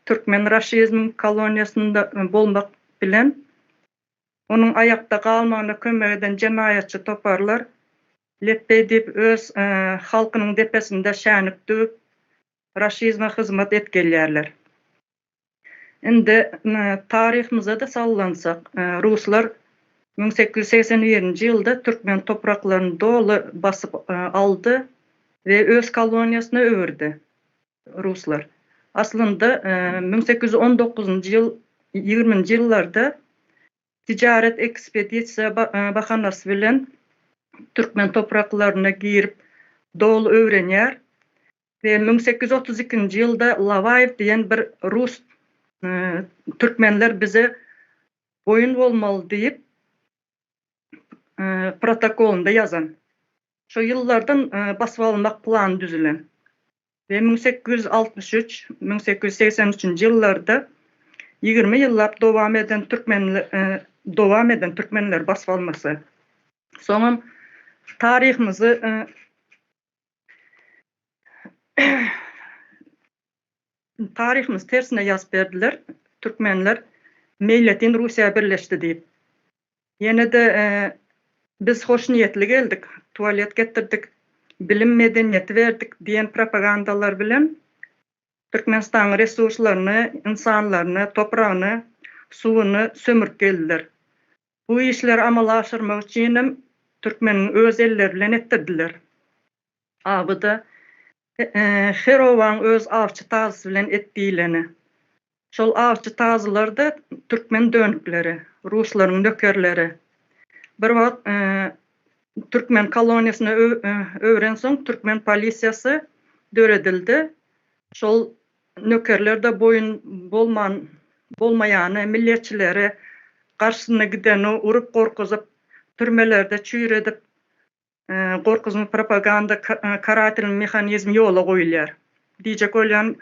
Türkmen raşizm koloniýasynda bolmak bilen onuň aýakda galmagyna kömek eden jemaýatçy toparlar leppe edip öz halkynyň depesinde şänlik düp raşizme hyzmat etgelýärler. Indi taryhymyza da sallansak, Ruslar 1881-nji ýylda Türkmen topraklaryny dolu basyp aldy ve öz koloniýasyna öwürdi Ruslar. Aslında 1819-njy ýyl 20-nji ýyllarda ticaret ekspedisiýa bahanasy bilen Türkmen topraklaryna girip dolu öwrenýär ve 1832-nji ýylda Lavayev diýen bir Rus Türkmenler bize boyun bolmaly diýip protokolunda ýazan. Şo ýyllardan basyp almak plany düzülen. Ve 1863-1883-nji ýyllarda 20 ýyllap dowam eden Türkmenler basyp almasy. Soňam taryhymyz tersine ýazyp berdiler. Türkmenler meýletin Russiýa birleşdi diýip. Ýene de biz hoş niyetli geldik, tuvalet getirdik, bilim medeniyeti verdik diyen propagandalar bilen Türkmenistan resurslaryny, insanlaryny, toprağını, suwuny sömürüp geldiler. Bu işler amala aşyrmak üçin Türkmeniň öz elleri bilen etdirdiler. Abyda Herowan öz awçy tazy bilen etdiýleni. Şol awçy tazylar da Türkmen dönükleri, Ruslaryň nökerleri. Bir wagt Türkmen koloniýasyna öwren soň Türkmen polisiýasy döredildi. Şol nökerler de boyun bolmaýany milletçileri garşysyna gideni urup gorkuzyp türmelerde çüýür edip gorkuzma propaganda karatil mehanizmi ýola goýulýar. Diýjek bolýan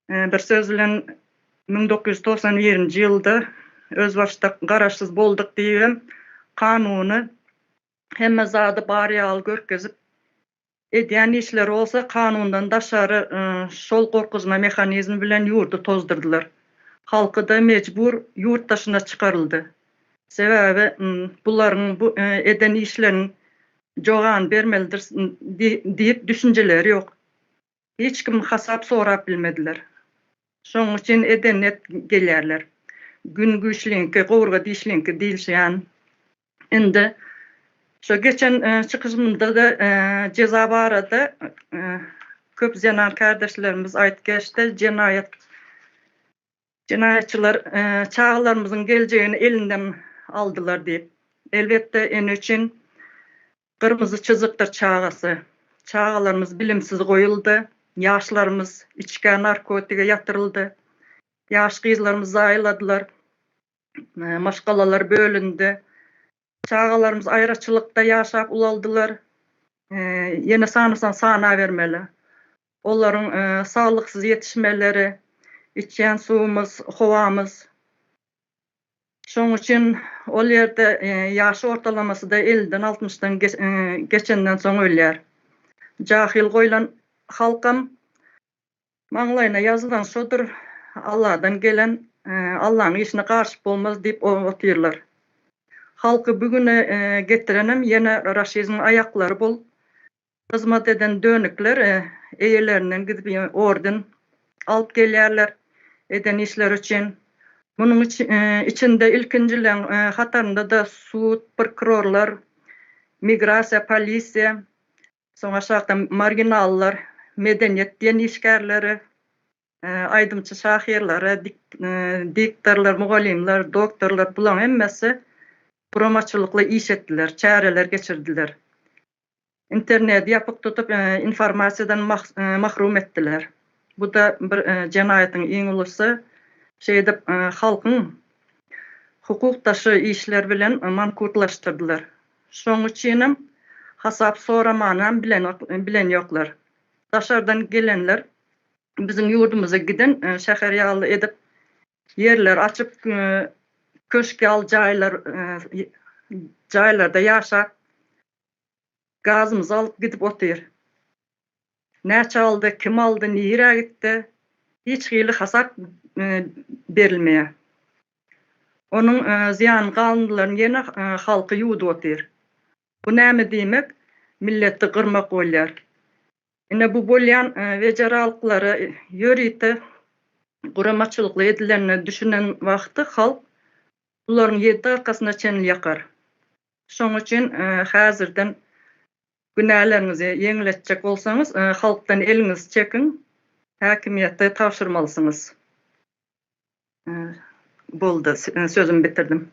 bir söz bilen 1991-nji ýylda öz başda garaşsyz boldyk diýen kanuny hemme zady bary ýaly görkezip edýän işler bolsa kanundan daşary şol gorkuzma mehanizmi bilen ýurdu tozdurdylar. Halky da mecbur ýurt daşyna çykaryldy. Sebäbi bularyň bu eden işlerini jogan bermelidir diýip düşünjeleri ýok. Hiç kim hasap sorap bilmediler. Şoň üçin edenet gelýärler. Gün güýçliňki, gowurga diýişliňki diýilýän. Indi şo geçen çıkışımda da ceza barada köp zenar kardeşlerimiz aýtyp geçdi. Cinayetçiler çağlarımızın geleceğini elinden aldılar diýip. Elbette en üçün kırmızı çizikdir çağası. Çağalarımız bilimsiz koyuldu. Yaşlarımız içki narkotika yatırıldı. Yaş kızlarımız zayladılar. Maşgalalar bölündü. Çağalarımız ayrıçılıkta yaşap ulaldılar. Yine sanırsan sana vermeli. Onların sağlıksız yetişmeleri, içen suwumuz, howamız. Şoň üçin ol ýerde yaş ortalamasy da 50-den 60-dan geçenden soň ölýär. Jahil goýulan halkam maňlaýyna ýazylan şodur, Allahdan gelen, Allah'ın işine karşı bolmaz diýip otyrlar. Halky bugüne getirenem ýene raşizm aýaklary bol. hizmet eden dönükler eýelerinden gidip orden alıp gelýärler eden işler için. Bunun içinde ilkincilen hatarında da sud, prokurorlar, migrasiya, polisiya, soňra şahta marginallar, medeniyet diýen işgärleri, aydymçy şahyrlar, diktorlar, mugallimler, doktorlar bulan hemmesi buramaçylykla iş etdiler, çäreler geçirdiler. İnternet yapıp tutup informasiyadan mahrum etdiler. Bu da bir jenaýatyň iň ulusy şeýde halkyň hukuk taşı işler bilen mankurtlaştırdılar. Şoň üçinem hasap soramanan bilen ýoklar. Daşardan gelenler bizim yurdumuza giden şäher ýaly edip yerler açıp köşke al jaýlarda ýaşap gazımızı alıp gidip otyr. Näçe aldy, kim aldy, nire gitdi? Hiç hili hasap berilmeýär. Onun ziyan galyndylaryny ýene halky ýuwdy otyr. Bu näme diýmek? Milletdi gyrmak bolýar. Ine bu bolýan wejaralykları ýörite guramaçylykla edilenini düşünen wagty halk bularyň ýedi arkasyna çenil ýakar. Şoň üçin häzirden günälerinizi ýeňiletjek bolsaňyz halkdan eliňizi çekin, häkimiýetde tapşyrmalysyňyz. Boldy, sözümü bitirdim.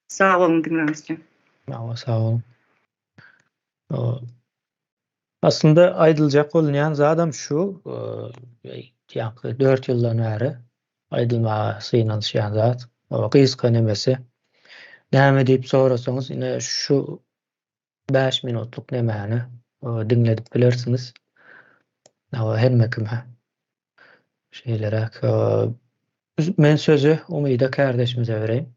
Sağ olun dinleýäniniz üçin. Sağ olun. Aslında aýdyljak bolýan zadam şu, 4 ýyldan bäri aýdylmaga synalýan zat. O gysga nemesi. Näme diýip sorasaňyz, ine şu 5 minutluk nemäni dinledip bilersiňiz. Hemme kime şeýlerek. Men sözü Umyda kardeşimize bereyim.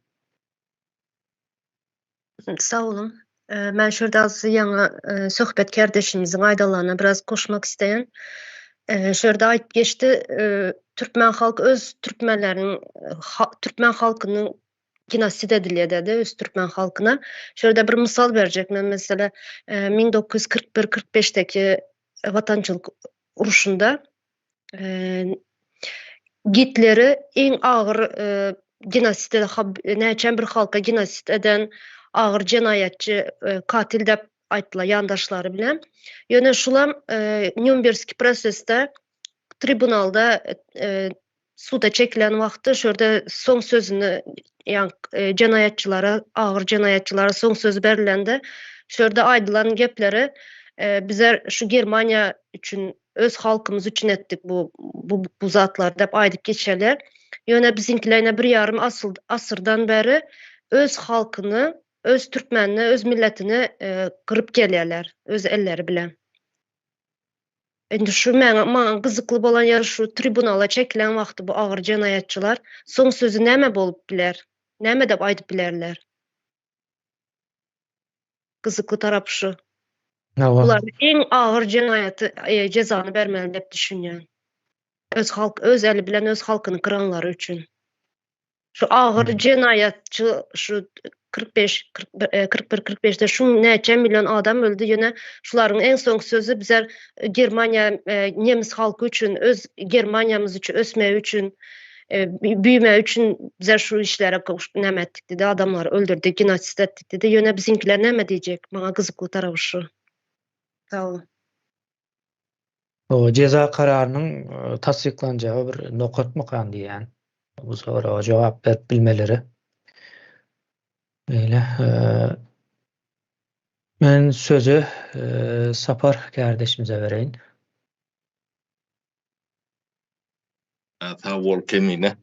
Sağ olun. Ben şurada az ýa söhbet kardeşimizin aýdalaryna biraz koşmak isteyen. Şurada aýdyp geçti, Türkmen halk öz Türkmen halkynyň genosid edilýär dedi, öz Türkmen halkyna. Şurada bir misal berjek. Men mesela 1941-45'teki vatançylyk uruşunda Hitleri en ağır genosid näçe bir halka genosid eden ağır jenaýatçy katil dep aýtdylar ýandaşlary bilen. Ýöne şulam Nürnbergski prosesde tribunalda suda çekilen wagtda şurada soň sözüni jenaýatçylara, ağır jenaýatçylara soň söz berilende şurada aýdylan gepleri bizler şu Germaniýa üçin, öz halkymyz üçin etdik bu zatlar dep aýdyp geçerler. Ýöne bizinkilerine 1,5 asyrdan beri öz halkyny, öz türkmenini, öz milletini kırıp gelýärler, öz elleri bilen. Endi şu maňa gyzykly bolan ýer şu tribunala çekilen wagty bu ağır jenaýatçylar soň sözü näme bolup biler? Näme dep aýdyp bilerler? Gyzykly tarap şu. Bular en ağır jenaýaty jezany bermeli dep düşünýän. Öz eli bilen öz halkyny kıranlary üçin. Şu ağır jenaýatçy şu 41-45'de şu näçe milyon adam öldü. Ýöne şularyň en soňky sözü bizler Germaniýa nemis halky üçin, öz Germaniýamyz üçin ösmek üçin, büyüme üçin bizler şu işlere näme etdik dedi. Adamlar öldürdik, genosid etdik dedi. Ýöne bizinkiler näme diýjek? Maňa gyzykly tarapy şu. Sağ olun. O ceza kararının tasdiklanjağı bir nokat mıkan diýen. Bu soruga jogap berip bilmeleri. Öyle. Men sözü Sapar kardeşimize vereyim. Sağ ol Kemine.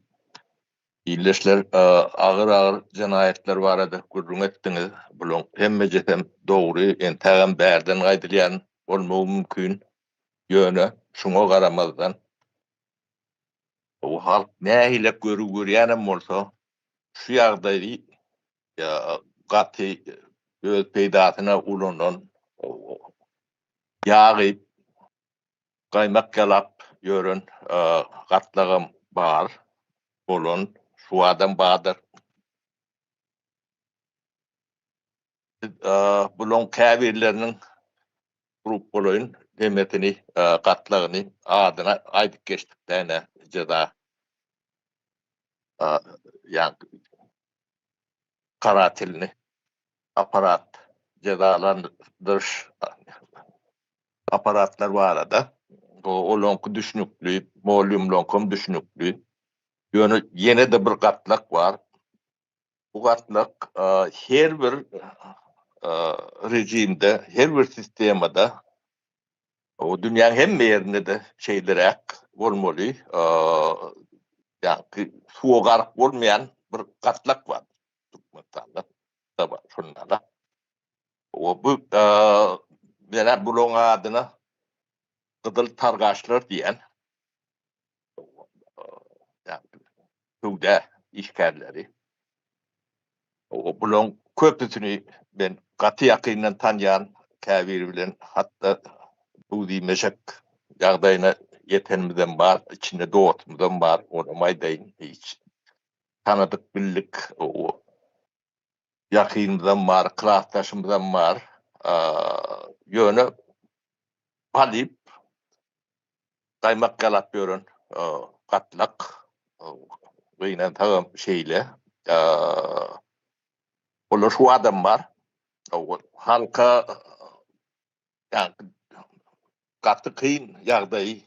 İlleşler ağır jenaýetler barada gurrun etdiňiz. Bulan hemme jesem dogry, tagam bärden gaýdylýan bolmagy mümkin. Ýöne şoňa garamazdan o halk nähile görýänem bolsa şu ýagdaýy gaty öz peýdatyna ulanan ýagy gaýmak galap ýören gatlagym bar bolan şu adam badyr. Bulan käbirleriniň grup bolayın demetini gatlagyny adyna aýdyp geçdiklerine jada yani karatilini aparat cezalandırış aparatlar var arada. O lonku düşnüklü, molüm lonkum düşnüklü. Yönü yine de bir gatlak var. Bu gatlak her bir rejimde, her bir sistemde o dünyanın hem yerinde de şeylere olmalı. Yani suogarık olmayan bir gatlak var. Türkmenistan'da. Tabii şunlarla. O bu bana bulun adına Kızıl Targaçlar diyen yani Hüde işgalleri. O bulun köpüsünü ben katı yakından tanıyan kabir bilen hatta bu meşek yağdayına yetenmeden var, içinde doğutmadan var, onu maydayın hiç. Tanıdık bildik, o yakınımdan var, kılaçtaşımdan var. Yönü palip, kaymak yalatıyorsun, katlak, yine tamam şeyle. Olur şu adam var, halka yani katı kıyın yağdayı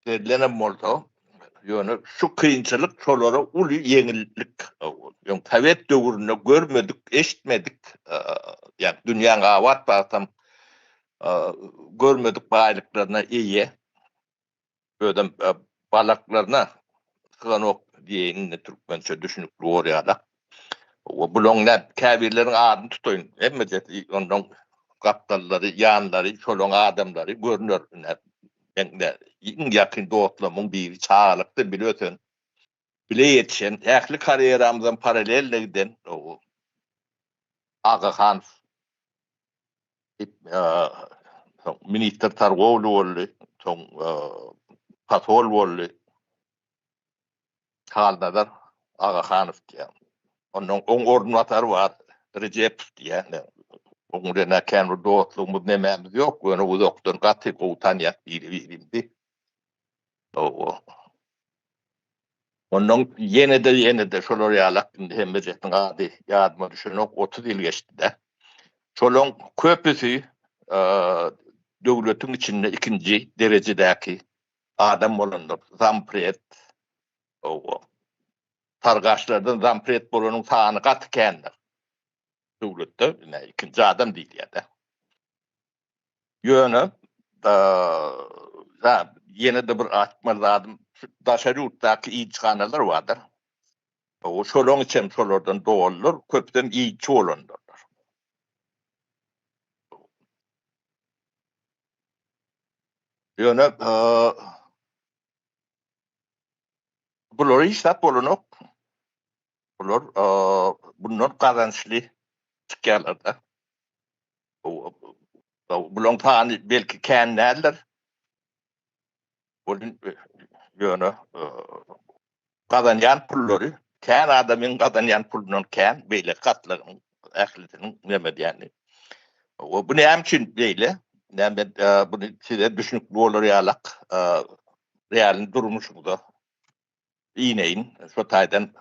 verilenem oldu. Yani şu kıyınçılık çolara ulu yenilik. Yani tavet dövrünü görmedik, eşitmedik. Yani dünyanın avat batam görmedik baylıklarına iyi. Böyle balaklarına sığanok diyeyini Türkmençe düşünüp oraya. O bulonlar kabirlerin adını tutuyun. Emmece ondan kaptalları, yanları, çolun adamları görünür. Yani yakın doğutlamın bir çağlıktı biliyorsun. Bile yetişen, ekli kariyeramızdan paralelle giden o Aga Khan Minister Targoğlu oldu, Patol oldu, Halnadar Aga Khanov diye. Onun ordinatör var, Recep diye. Onun da kendi doğutluğumuz nememiz yok. Onu o doktor katı koğutan yak birimdi. Onun yine de şolar yalakın hemmejetin adi yadıma düşünük 30 yıl geçti de. Şolun köpüsü devletin içinde ikinci derecedeki adam olanlar. Zampret. Targaçlardan zampret bolunun sağını katı kendir. Devlette ikinci adam değil ya da. Yönü yine de bir atma lazım. Daşarı yurttaki iyi çıkanlar vardır. O şolong için şolardan doğulur, köpten iyi çoğulanlarlar. Yani bunları işlet bulunuk. Bunlar kazançlı çıkarlarda. Bunun tane belki kendiler. Bunun yani kazanyan pulları, ken adamın kazanyan pulunun ken böyle katlarının ahlitinin nemedi yani. Bu ne için böyle? Yani bunu size düşünüp bu olur yalak realin durmuşunda iğneyin şu taydan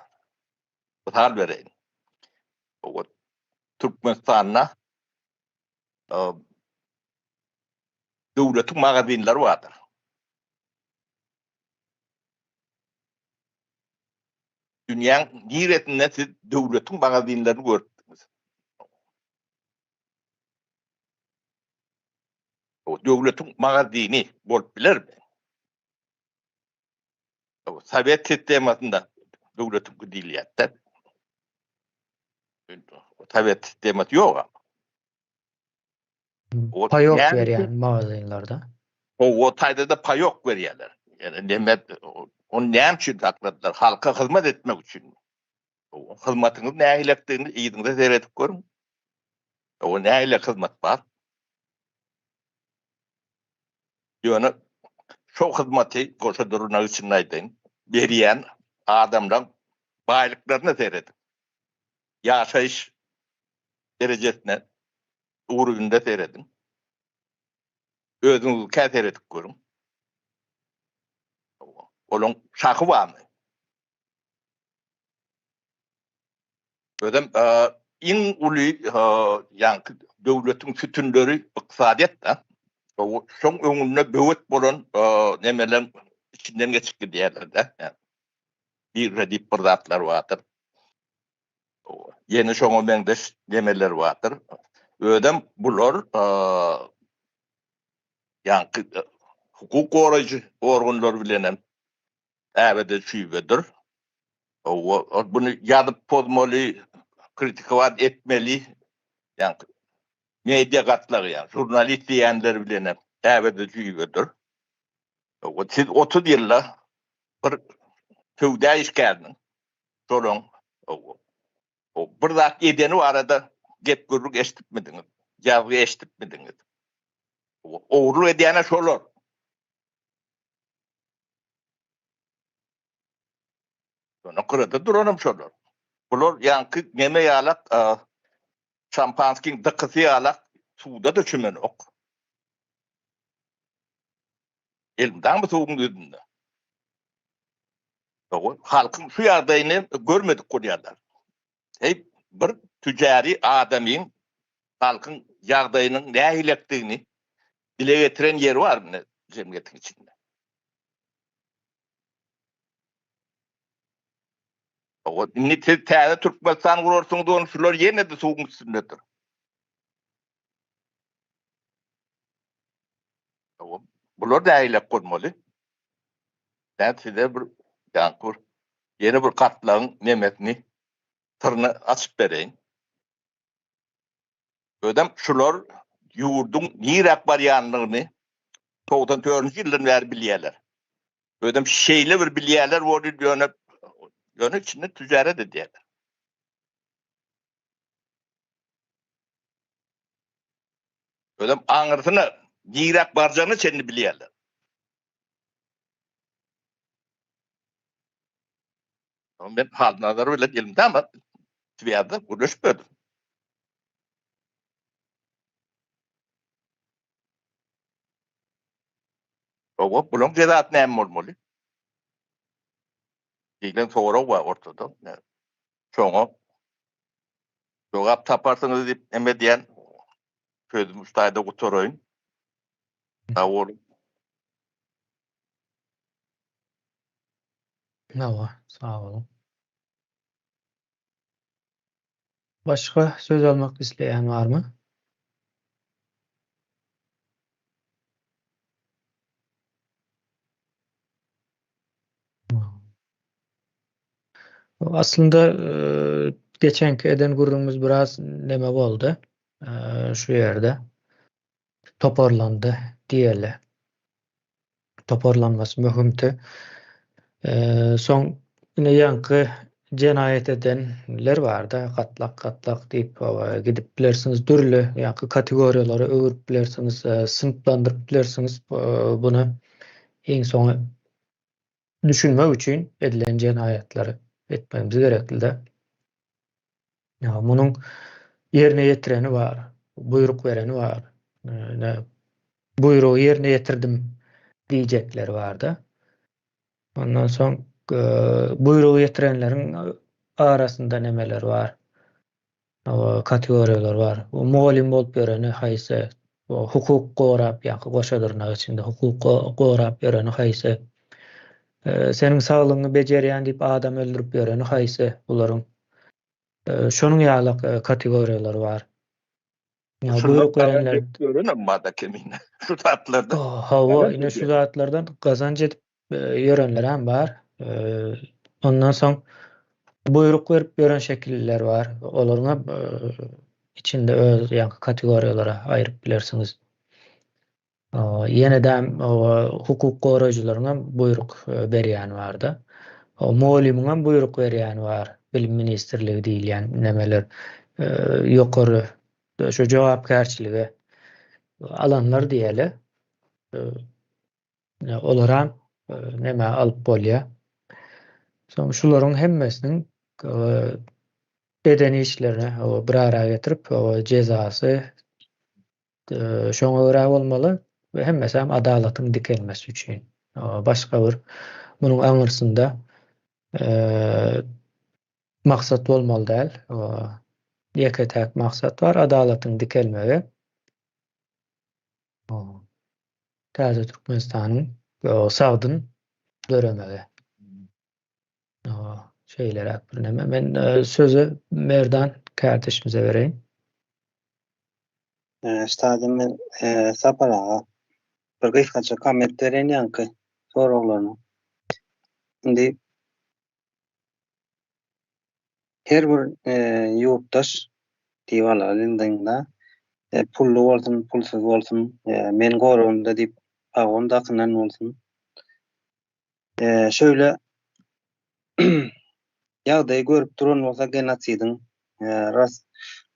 tutar vereyim. O Türkmenistan'na devletin magazinleri vardır. Dünyanın niretinde siz devletin magazinlerini gördünüz. O devletin magazini bolup bilir mi? O Sovyet sistemasında devletin kudiliyatta. O Sovyet sisteması yok ama. O Payok yani- veriyen magazinlarda. O tayda da payok veriyorlar. Yani demet onu ne için takladılar? Halka hizmet etmek için. O hizmetiniz ne ilettiğini iyidinde seyredip görün. O ne ile hizmet var? Yani çok hizmeti koşuduruna için aydın. Veriyen adamdan baylıklarını seyredin. Yaşayış derecesine uğrunda seyredin. Özüňizi käsir edip görüň. Olaň şahy barmy? Ödem iň uly ýa-ni döwletiň sütünleri ykdysadyat da. Şoň öňünde böwet bolan nemeler içinden geçip gidýärler de. Bir redip bir zatlar watyr. Yeni şoňa meňdeş nemeler watyr. Ödem bular ýa-ni hukuk goraýjy organlar bilenem äbede süýbedir. Bunu ýazyp pozmaly, kritikawat etmeli, ýa-ni media gatlary ýa-ni jurnalist diýenler bilenem äbede süýbedir. Siz 30 ýyllar bir tövde işgärdiň. Şolaň bir zat edeni arada gep gürrük eşitipmidiňiz? Ýazgy eşitipmidiňiz? Ogruluk edýäne şolar. Şonu kırada duranam şolar. Bular ýa-ni neme ýalak şampanskiň dykysy ýalak suwda döşümen ok. Elmdan mı soğuğun gözünde? Halkın şu ýagdaýyny görmedik bolýarlar. Bir tücari adamyň halkın ýagdaýynyň nähilekdigini dile getiren ýeri barmy jemgyýetiň içinde? Indi täze Türkmenistan gurarsyňyz onu şular ýene de soğuğun üstündedir. Bular nähilek bolmaly. Ben size bir ýa-ni yeni bir kartlaryň nemesini tırny açyp bereýin. Ödem şular ýurdun nirak barýanlygyny 94-nji ýyldan bäri bilýärler. Ödem şeýle bir bilýärler bolu ýönüp içinde tüjaret edýärler. Ödem aňyrsyny nirak barjany çenli bilýärler. Ben hal nazarı bilen elimde ama Twiyada görüşmedim. Bulan cezat näme bolmaly? Diýilen soňra var ortada. Şoňa jogap taparsyňyz diýip eme diýen sözüm ustaýda gutaraýyn. Dawul. Sağ olun. Başka söz almak isteyen var mı? Aslında geçenki eden gurrumuz biraz neme oldu. Şu yerde toparlandı diyelim. Toparlanması mühimdi. Son yine yankı cenayet edenler vardı. Katlak deyip gidip bilersiniz dürlü yankı kategoriyaları öğürüp bilersiniz, sınıflandırıp bilersiniz. Bunu en sonu düşünmek için edilen cinayetleri etmemiz gerekli de. Ya bunun yerine getireni var. Buyruk vereni var. Buyruğu yerine getirdim diyecekler vardı. Ondan sonra buyruğu getirenlerin arasında nemeler var. O kategoriyalar var. O muallim bolup bereni haýsy, o hukuk gorap ýa-ni goşadyrnak içinde hukuk gorap bereni haýsy, seniň saglygyňy bejerýän diýip adam öldürüp bereni haýsy, bularyň şonuň ýaly kategoriýalary var. Ya buyruk verenler Görünmedi kemine. Şu tatlarda. Hawa ine şu zatlardan kazanç edip ýörenler hem var. Ondan soň buyruk berip gören şekiller var. Olaryňa içinde öz ýa-ni kategoriýalara aýryp bilersiňiz. Ýene-de hukuk goraýjylaryna buyruk berýän barda. O muallimiňe buyruk berýän bar. Bilim ministrligi diýilýän nemeler ýokary şu jogapkärçiligi alanlar diýeli. Olaram neme alyp bolýar. Soň şularyň hemmesiniň bedeni işlerine bir araya getirip o cezası şoňa görä bolmaly we hemmesem adalatyň dikelmesi üçin. Başga bir munuň aňyrsynda maksat bolmaly däl. Ýeke-täk maksat bar, adalatyň dikelmegi. Täze Türkmenistanyň sagdyn döremegi. Şeýleräk bir näme. Men sözü Merdan kardeşimize bereýin. Üstadım men Sapar ağa bir gysgaça komment berýän ýanky soraglaryny. Indi her bir ýurtdaş diýwalarynda pullu bolsun, pulsuz bolsun, men gorunda diýip agon dakynan bolsun. Şöyle ýagdaý görüp duran bolsa genosidyň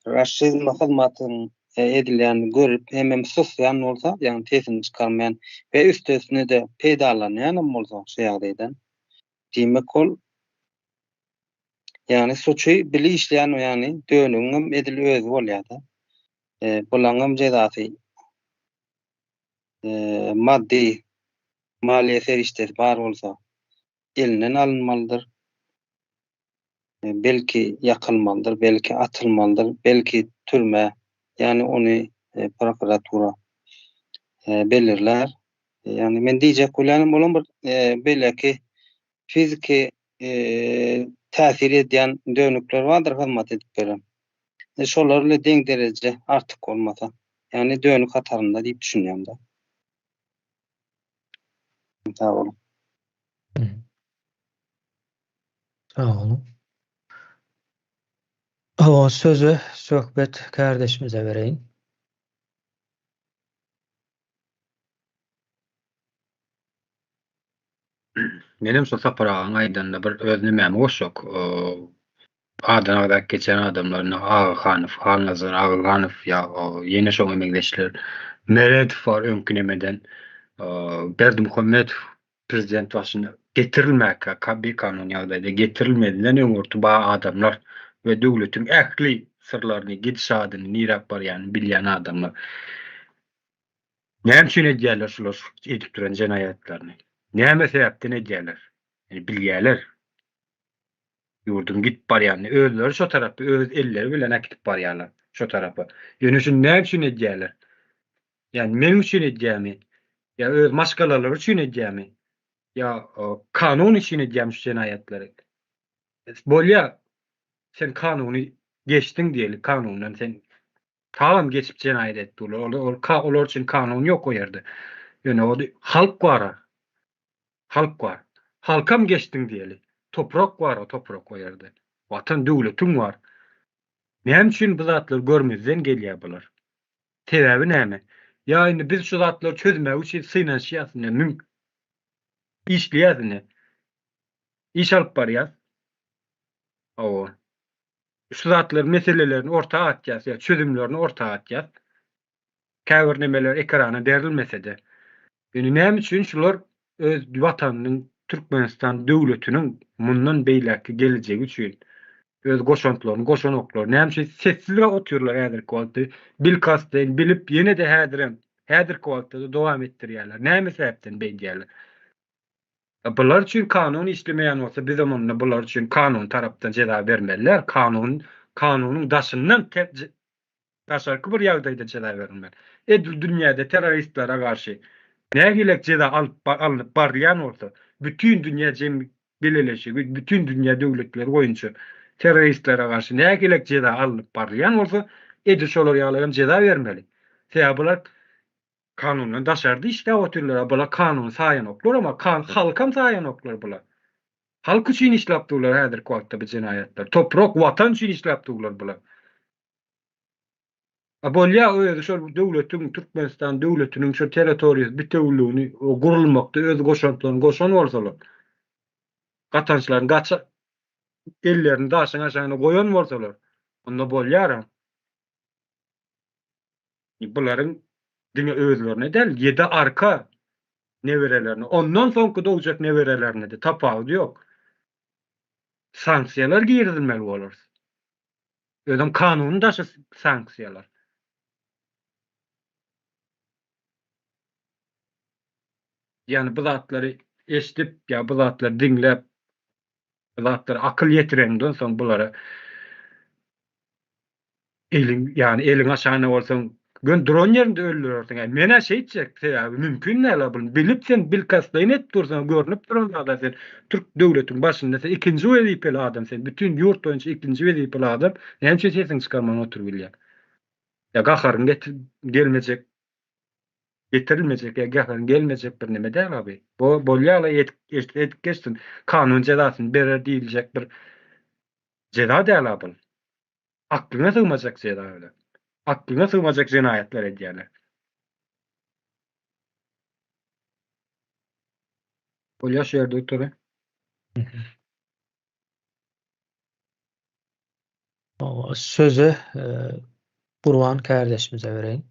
raşizm hyzmatyň edilýän görüp hemem susýan bolsa, ýani tesini çykarmaýan we üstesine de peýdalanýan bolsa şu ýagdaýdan. Diýmek ol ýani suçy bili işleýän ýani dönüňem edil özü bolýar-da. Bulaňam jezasy maddi maliýe serişdesi bar bolsa elinden alınmalydyr. Belki yakılmalıdır, belki atılmalıdır, belki türme, yani onu prokuratura belirler. Yani men diýjek bolanım bolan bir belki fiziki täsir edýän dönükler vardır hyzmat edip beren. Şolarla deň derece artyk bolmasa, yani dönük hatarında diýip düşünýän da. Sağ olun. Sağ olun. Sözü söhbet kardeşimize bereýin. Menem şu Sapar ağaň aýdanda bir öz nämäme goşak. Adanagda geçen adamlaryna Agahanyf, Halnazar Agahanyf ýa ýene şoň emekleşler Meredov var öňkünemeden Berdimuhammedow prezident başyna getirilmäkä bir kanun ýagdaýda getirilmedilen öňürtü ba adamlar we döwletiň ähli sırlaryny gidişadyny nirap barýan bilýän adamlar. Näme üçin edýärler şular edip duran jenaýatlaryny? Näme sebäpden edýärler? Yani bilýärler. Ýurdum git barýany özleri şo tarapy öz elleri bilen akitip barýarlar şo tarapy. Ýöne şunu näme üçin edýärler? Yani men üçin edýärmi? Ya öz maşgalalar üçin edýärmi? Ya kanun üçin edýärmi şu jenaýatlary? Bolýa sen kanuny geçdiň diýeli, kanundan sen tamam geçip jenaýat etdiler. Olar üçin kanun ýok o ýerde. Ýöne o halk bar. Halk bar. Halkam geçdiň diýeli. Toprak bar, o toprak o ýerde. Watan döwletiň bar. Näme üçin bu zatlar görmezden gelýär bular? Sebebi näme? Ýa biz şu zatları çözmek üçin synaşýasyny işleýärdiňi. İş alyp barýar. Şu zatlar meselelerini ortağa atýar, çözümlerini ortağa atýar. Käbir nemeler ekrana berilmese de. Ýöne näme üçin şular öz watanynyň Türkmenistan döwletiniň mundan beýleki geljegi üçin öz goşantlaryny, goşanoklaryny näme üçin sessizlige oturýarlar häzirki wagtda bilkasdan bilip ýene de häzirki wagtda dowam etdirýärler. Näme sebäpden beýdýärler? Bular üçin kanun işlemeýän bolsa biz zamanynda bular üçin kanun tarapdan jeda bermeliler. Kanunyň daşyndan daşarky bir ýagdaýda jeda berilmeli. Edil dünýäde terroristlere garşy nägilek jeda alınıp barýan bolsa, bütün dünýä beleleşik, bütün dünýä döwletleri boýunça terroristlere garşy nägilek jeda alınıp barýan bolsa, edil şolar ýagdaýda jeda bermeli. Sebäbi bular kanundan daşardy işläp oturýarlar. Bular kanun saýanoklar, ama halkam saýanoklar bular. Halk üçin işläp durlar häzirki wagtda bu jenaýatlar. Toprak, watan üçin işläp durlar bular. Bolýa öýde şol döwletiň, Türkmenistan döwletiniň şu territoriýasy bütünlüğini gurulmakda öz goşantlaryny goşan bolsalar, gatançlaryň ellerini daşyň aşagyna goýan bolsalar, onda bolýar. Bularyň diňe özlerine del, 7 arka newerelerini, ondan soňky dowjak newerelerini de tapagy ýok. Sanksiýalar girdilmeli bolar. Özüm kanuny daşy sanksiýalar. Yani bu zatları eşitip ya bu zatları dinlep bu zatları akıl yetirenden soň bulara elin aşağına bolsaň gün dron yerinde öldürürsin. Yani mene şey içecek ya mümkün näle bunu bilip sen bil kaslayn et dursan görünüp duran da sen Türk döwletiniň başynda sen ikinji wezipeli adam sen bütün ýurt boýunça ikinji wezipeli adam näçe sesin çykarman otur bilýär. Ya gaharyn gelmejek getirilmeyecek ya gaharyn gelmejek bir neme däl abi. Bu bolýala etkeşsin kanun cezasyny berer diýiljek bir ceza däl abi. Aklyna sığmajak ceza öyle. Aklyna sığmajak jinayetler edýärler. Bolýar şeýer doktory. O sözü Burhan kardeşimize vereyim.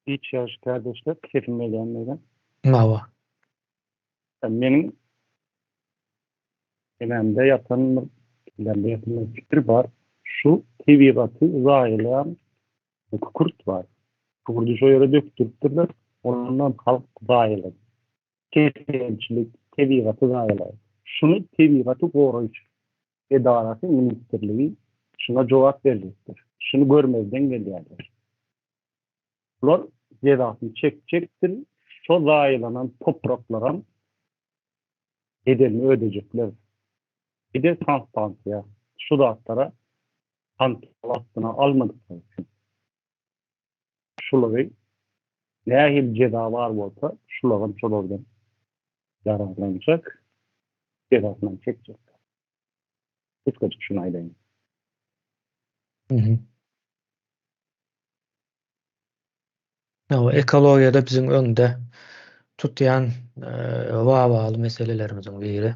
Hiç yaş kardeşler, kefim meydandayım. Mava. Benim elimde yatan fikir var. Şu TV-batı zayılayan kukurt var. Kukurdu şu yere döktürttürler. Ondan halk zayıladı. Kesinçilik TV-batı zayıladı. Şunu TV-batı koruyucu edarası ministerliği şuna cevap verecektir. Şunu görmezden gelýärler. Bunlar cezasını çekecektir. Şu zayılanan topraklara bedelini ödeyecekler. Bir de Konstansiya şu dağıtlara Konstansiya almadıkları için. Şuları nehil ceza var olsa şuların şulardan yararlanacak. Cezasından çekecek. Kıskacık şuna aylayın. O ekologiyada bizim önde tutyan wabagaly meselelerimizin biri.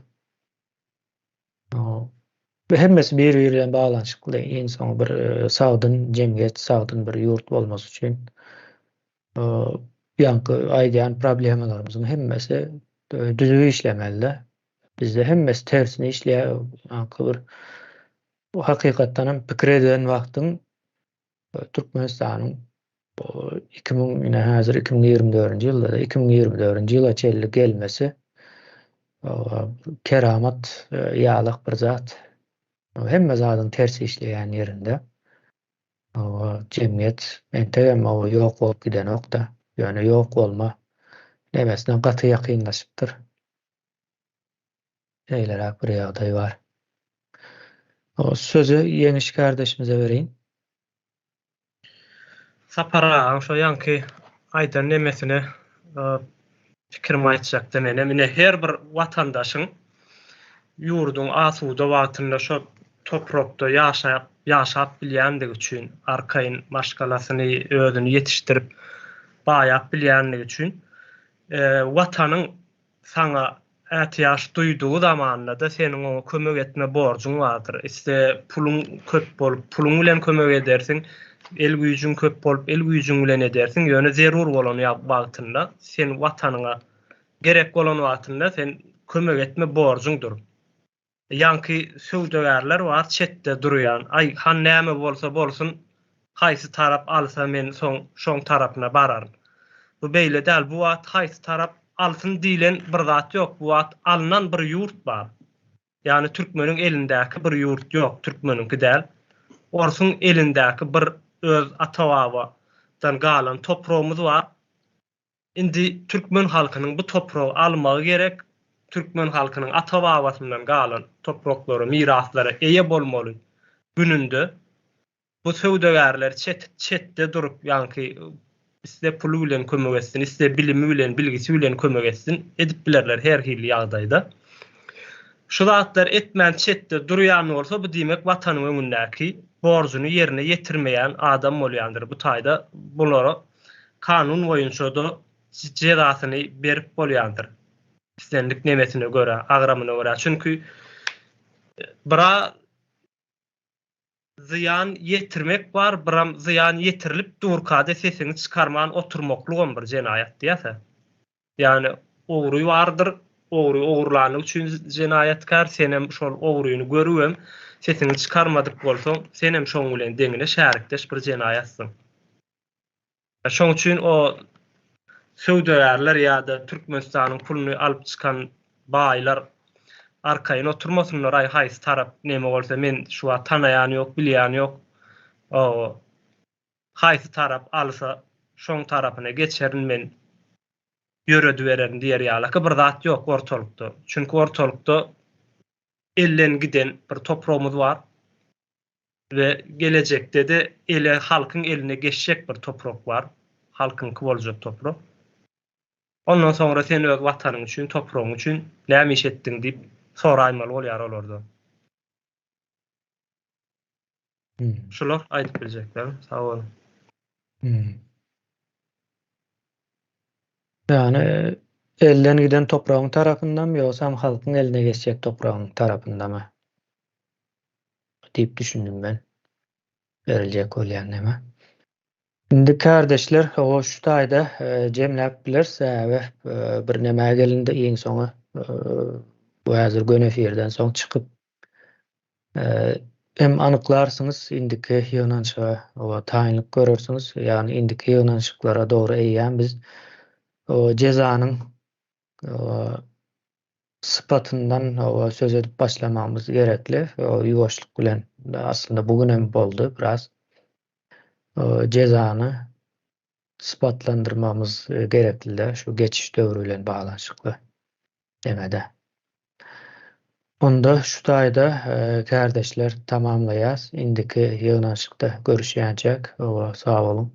O hemmesi bir-biri bilen baglanyşykly. Insan bir sagdyn jemgyýet, sagdyn bir ýurt bolmasy üçin ýanky aýdýan problemlerimizin hemmesi düzgün işlemeli. Bizde hemmesi tersine işleýär. Ýanky bir bu hakykatdan hem pikir eden wagtyň Türkmenistanyň 2024-nji ýylda da 2024-nji ýyla çelli gelmesi keramat ýalyk bir zat. Hemme zadyň tersi işleýän ýerinde jemgyýet entegem ýok bolup giden okda. Ýöne ýok bolma nemesinden gaty ýakynlaşypdyr. Eýleräk bir ýagdaý bar. O sözü Ýeniş kardeşimize bereyim. Sapara şu ýanky aýdan nemesine fikirimi aýtjakda mene her bir watandaşyň ýurdun asuda wagtynda şu toprakda ýaşap bilýändigi üçin arkaýyn maşgalasyny özüni ýetişdirip baýap bilýändigi üçin watanyň sana ätiýaş duyduğu zamanlarda da seniň oňa kömek etme borjun bardyr. Iste pulun köp bolup pulun bilen kömek edersin. El güýjüň köp bolup el güýjüň bilen edersin. Ýöne zerur bolan wagtynda sen watanyňa gerek bolan wagtynda sen kömek etme borjundur. Ýanky söwdegärler bar çetde durýan. Ay han näme bolsa bolsun haýsy tarap alsa men şoň tarapyna bararyn. Bu beýle däl bu wagt haýsy tarap alsyn diýilen bir zat ýok. Bu wagt alynan bir ýurt bar. Ýani türkmeniň elindäki bir ýurt ýok, türkmeniňki däl. Orsun elindäki bir öz ata-babadan galan toprağımız var. Indi Türkmen halkynyň bu toprağı almagy gerek. Türkmen halkynyň ata-babasyndan galan topraklary, miraslary eýe bolmaly. Gününde bu söwdegärler çetde durup ýanky iste pulu bilen kömek etsin, iste bilimi bilen, bilgisi bilen kömek etsin edip bilerler her hili ýagdaýda. Şu zatlar etmän çetde durýan bolsa bu diýmek watanyň öňündäki borjunu yerine ýetirmeýän adam bolýandyr. Bu taýda bunlara kanun boýunça da cezasyny berip bolýandyr. İstendik nemesine göre, agramyna göre. Çünkü bira ziyan yetirmek var, biram ziyan yetirilip durkada sesini çıkarman oturmaklığı bir jenayet diýse. Yani ogruy vardır, ogurlanyň üçin jenayetkar, senem şol ogruýuny görüwem, sesini çıkarmadyk bolsaň, senem şoň bilen deňine şärikdeş bir jenayetsin. Şoň üçin o söwdärler ýa-da Türkmenistanyň pulunu alyp çykan baýlar arkaýyna oturmasynlar, ay haýsy tarap näme bolsa men şu an tanaýan ýok, bilýän ýok. O haýsy tarap alsa şoň tarapyna geçerin, men ýöredi bererin diýer ýaly bir zat ýok ortalykda. Çünki ortalykda elden giden bir toprağımız var ve gelecekte de halkın eline geçecek bir toprak var. Halkın bolajak toprak. Ondan sonra sen öz watanyň üçin, toprağın üçin näme iş etdiň diýip soraýmaly bolýar olardy. Şular aýdyp biljekler. Sag bolun. Yani elden giden toprağın tarafından mı yoksa halkın eline geçecek toprağın tarafından mı? Deyip düşündüm ben. Verilecek olan neme. Şimdi kardeşler o şu tayda cemlep bilirse ve bir neme gelinde en sonu bu hazır gönefirden son çıkıp hem anıklarsınız indiki ýönanşyga o taýinlik görürsünüz. Yani indiki ýönanşyklara doğru eýýän biz o cezanın sıfatından o söz edip başlamamız gerekli. O yuvaşlık bilen aslında bugün hem boldu biraz. O cezanı sıfatlandırmamız gerekli de şu geçiş dövrüyle bağlanışıklı demede. Onda şu taýda kardeşler tamamlayas. Indiki ýygnaşykda görüşýänçek. Sağ olun.